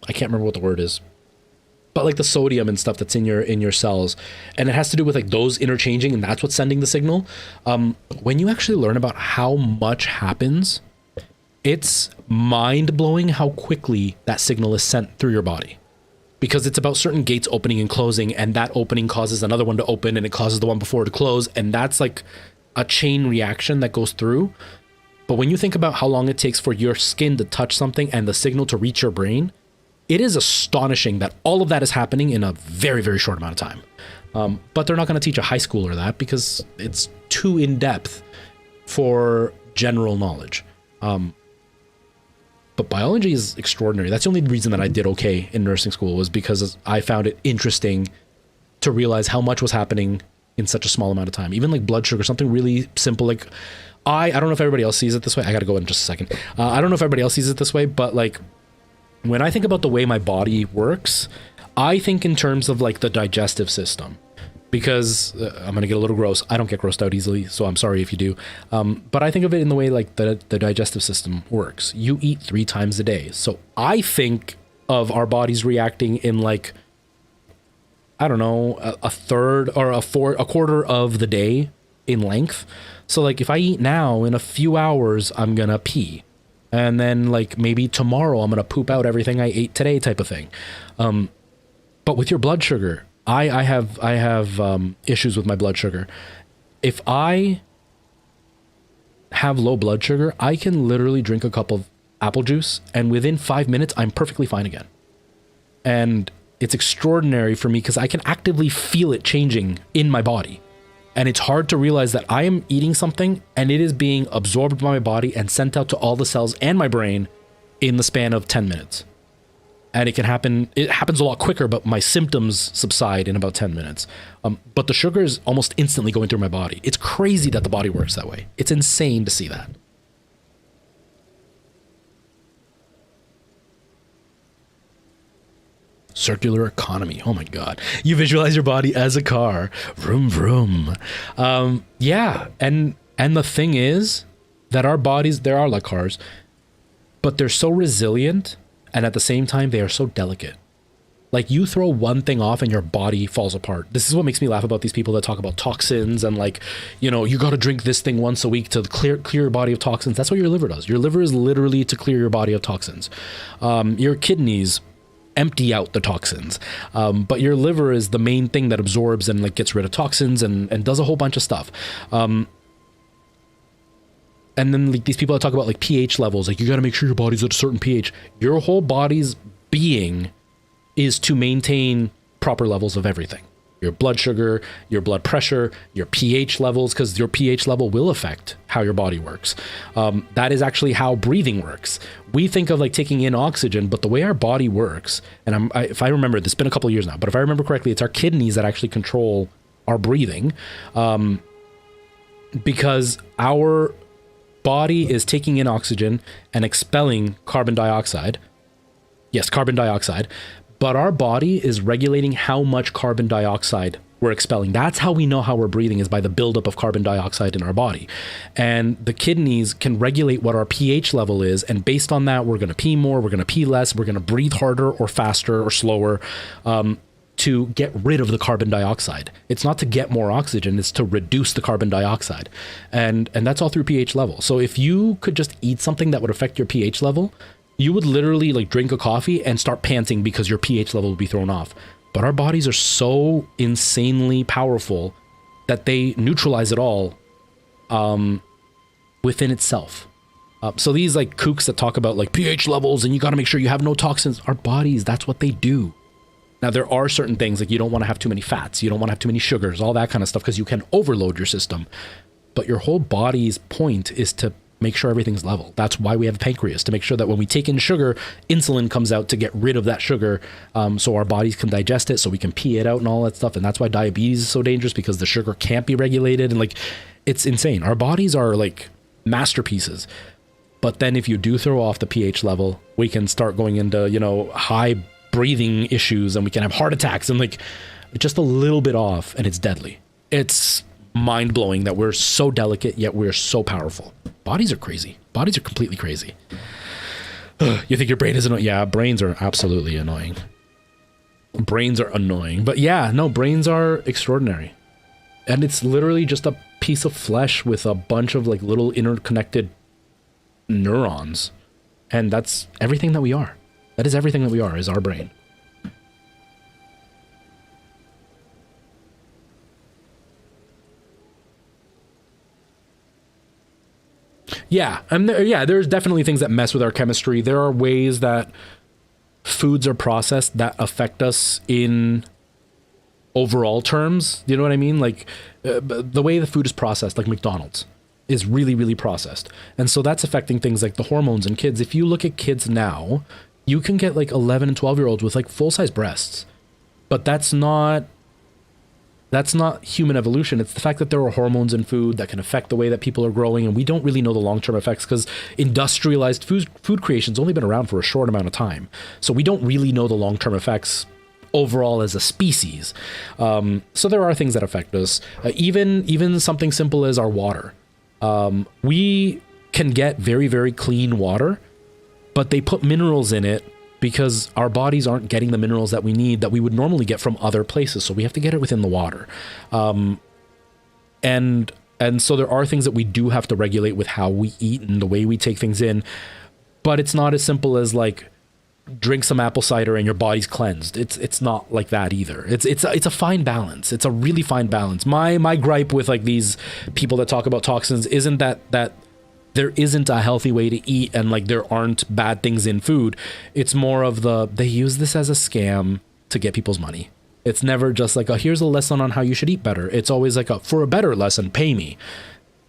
I can't remember what the word is, but like the sodium and stuff that's in your cells, and it has to do with like those interchanging, and that's what's sending the signal. When you actually learn about how much happens, it's mind-blowing how quickly that signal is sent through your body, because it's about certain gates opening and closing, and that opening causes another one to open, and it causes the one before to close, and that's like a chain reaction that goes through. But when you think about how long it takes for your skin to touch something and the signal to reach your brain, it is astonishing that all of that is happening in a very, very short amount of time. But they're not going to teach a high schooler that because it's too in-depth for general knowledge. But biology is extraordinary. That's the only reason that I did okay in nursing school, was because I found it interesting to realize how much was happening in such a small amount of time. Even like blood sugar, something really simple. Like I don't know if everybody else sees it this way. I gotta go in just a second. I don't know if everybody else sees it this way, but like when I think about the way my body works, I think in terms of like the digestive system, because I'm gonna get a little gross. I don't get grossed out easily, so I'm sorry if you do. But I think of it in the way like the digestive system works. You eat 3 times a day. So I think of our bodies reacting in like, I don't know, a third or a quarter of the day in length. So like if I eat now, in a few hours, I'm gonna pee. And then like maybe tomorrow I'm gonna poop out everything I ate today type of thing. But with your blood sugar, I have issues with my blood sugar. If I have low blood sugar, I can literally drink a cup of apple juice and within 5 minutes, I'm perfectly fine again. And it's extraordinary for me because I can actively feel it changing in my body. And it's hard to realize that I am eating something and it is being absorbed by my body and sent out to all the cells and my brain in the span of 10 minutes. And it happens a lot quicker, but my symptoms subside in about 10 minutes. But the sugar is almost instantly going through my body. It's crazy that the body works that way. It's insane to see that. Circular economy. Oh my God. You visualize your body as a car. Vroom, vroom. Yeah. And the thing is that our bodies, they are like cars, but they're so resilient. And at the same time, they are so delicate. Like you throw one thing off and your body falls apart. This is what makes me laugh about these people that talk about toxins and like, you know, you got to drink this thing once a week to clear your body of toxins. That's what your liver does. Your liver is literally to clear your body of toxins. Your kidneys empty out the toxins. But your liver is the main thing that absorbs and like gets rid of toxins and does a whole bunch of stuff. And then like these people that talk about like pH levels, like you got to make sure your body's at a certain pH. Your whole body's being is to maintain proper levels of everything. Your blood sugar, your blood pressure, your pH levels, because your pH level will affect how your body works. That is actually how breathing works. We think of like taking in oxygen, but the way our body works, and if I remember, it's been a couple of years now, but if I remember correctly, it's our kidneys that actually control our breathing, because our body is taking in oxygen and expelling carbon dioxide. Yes, carbon dioxide. But our body is regulating how much carbon dioxide we're expelling. That's how we know how we're breathing, is by the buildup of carbon dioxide in our body. And the kidneys can regulate what our pH level is. And based on that, we're going to pee more, we're going to pee less, we're going to breathe harder or faster or slower, to get rid of the carbon dioxide. It's not to get more oxygen, it's to reduce the carbon dioxide. And that's all through pH level. So if you could just eat something that would affect your pH level, you would literally like drink a coffee and start panting because your pH level would be thrown off. But our bodies are so insanely powerful that they neutralize it all within itself. So these like kooks that talk about like pH levels and you got to make sure you have no toxins, our bodies, that's what they do. Now, there are certain things like you don't want to have too many fats, you don't want to have too many sugars, all that kind of stuff, because you can overload your system. But your whole body's point is to make sure everything's level. That's why we have a pancreas, to make sure that when we take in sugar, insulin comes out to get rid of that sugar, so our bodies can digest it, so we can pee it out and all that stuff. And that's why diabetes is so dangerous, because the sugar can't be regulated. And like, it's insane. Our bodies are like masterpieces. But then if you do throw off the pH level, we can start going into, you know, high breathing issues, and we can have heart attacks, and like just a little bit off and it's deadly. It's mind-blowing that we're so delicate yet we're so powerful. Bodies are crazy. Bodies are completely crazy. You think your brain is annoying? Yeah, brains are absolutely annoying. Brains are annoying. But yeah, no, brains are extraordinary. And it's literally just a piece of flesh with a bunch of like little interconnected neurons. And that's everything that we are. That is everything that we are, is our brain. Yeah, and there's definitely things that mess with our chemistry. There are ways that foods are processed that affect us in overall terms. You know what I mean? Like the way the food is processed, like McDonald's, is really, really processed. And so that's affecting things like the hormones in kids. If you look at kids now, you can get like 11 and 12-year-olds with like full-size breasts, but that's not That's not human evolution. It's the fact that there are hormones in food that can affect the way that people are growing, and we don't really know the long-term effects because industrialized food creation's only been around for a short amount of time. So we don't really know the long-term effects overall as a species. So there are things that affect us. Even something simple as our water. We can get very, very clean water, but they put minerals in it because our bodies aren't getting the minerals that we need that we would normally get from other places. So we have to get it within the water. And so there are things that we do have to regulate with how we eat and the way we take things in, but it's not as simple as like drink some apple cider and your body's cleansed. It's not like that either. It's a fine balance. It's a really fine balance. My gripe with like these people that talk about toxins isn't that there isn't a healthy way to eat and like there aren't bad things in food. It's more of they use this as a scam to get people's money. It's never just like here's a lesson on how you should eat better. It's always like for a better lesson, pay me.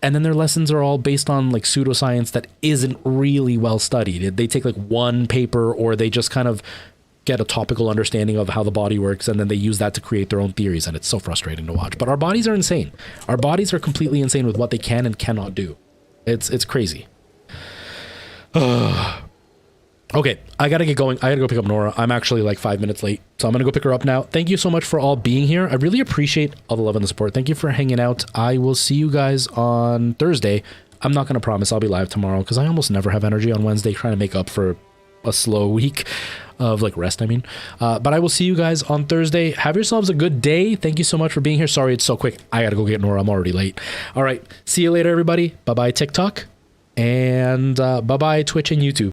And then their lessons are all based on like pseudoscience that isn't really well studied. They take like one paper, or they just kind of get a topical understanding of how the body works, and then they use that to create their own theories, and it's so frustrating to watch. But our bodies are insane. Our bodies are completely insane with what they can and cannot do. It's crazy. Okay, I gotta get going. I gotta go pick up Nora. I'm actually like 5 minutes late, so I'm gonna go pick her up now. Thank you so much for all being here. I really appreciate all the love and the support. Thank you for hanging out. I will see you guys on Thursday. I'm not gonna promise I'll be live tomorrow because I almost never have energy on Wednesday, trying to make up for a slow week of like rest, I mean. But I will see you guys on Thursday. Have yourselves a good day. Thank you so much for being here. Sorry it's so quick. I gotta go get Nora. I'm already late. All right, see you later, everybody. Bye-bye, TikTok. And bye-bye, Twitch and YouTube.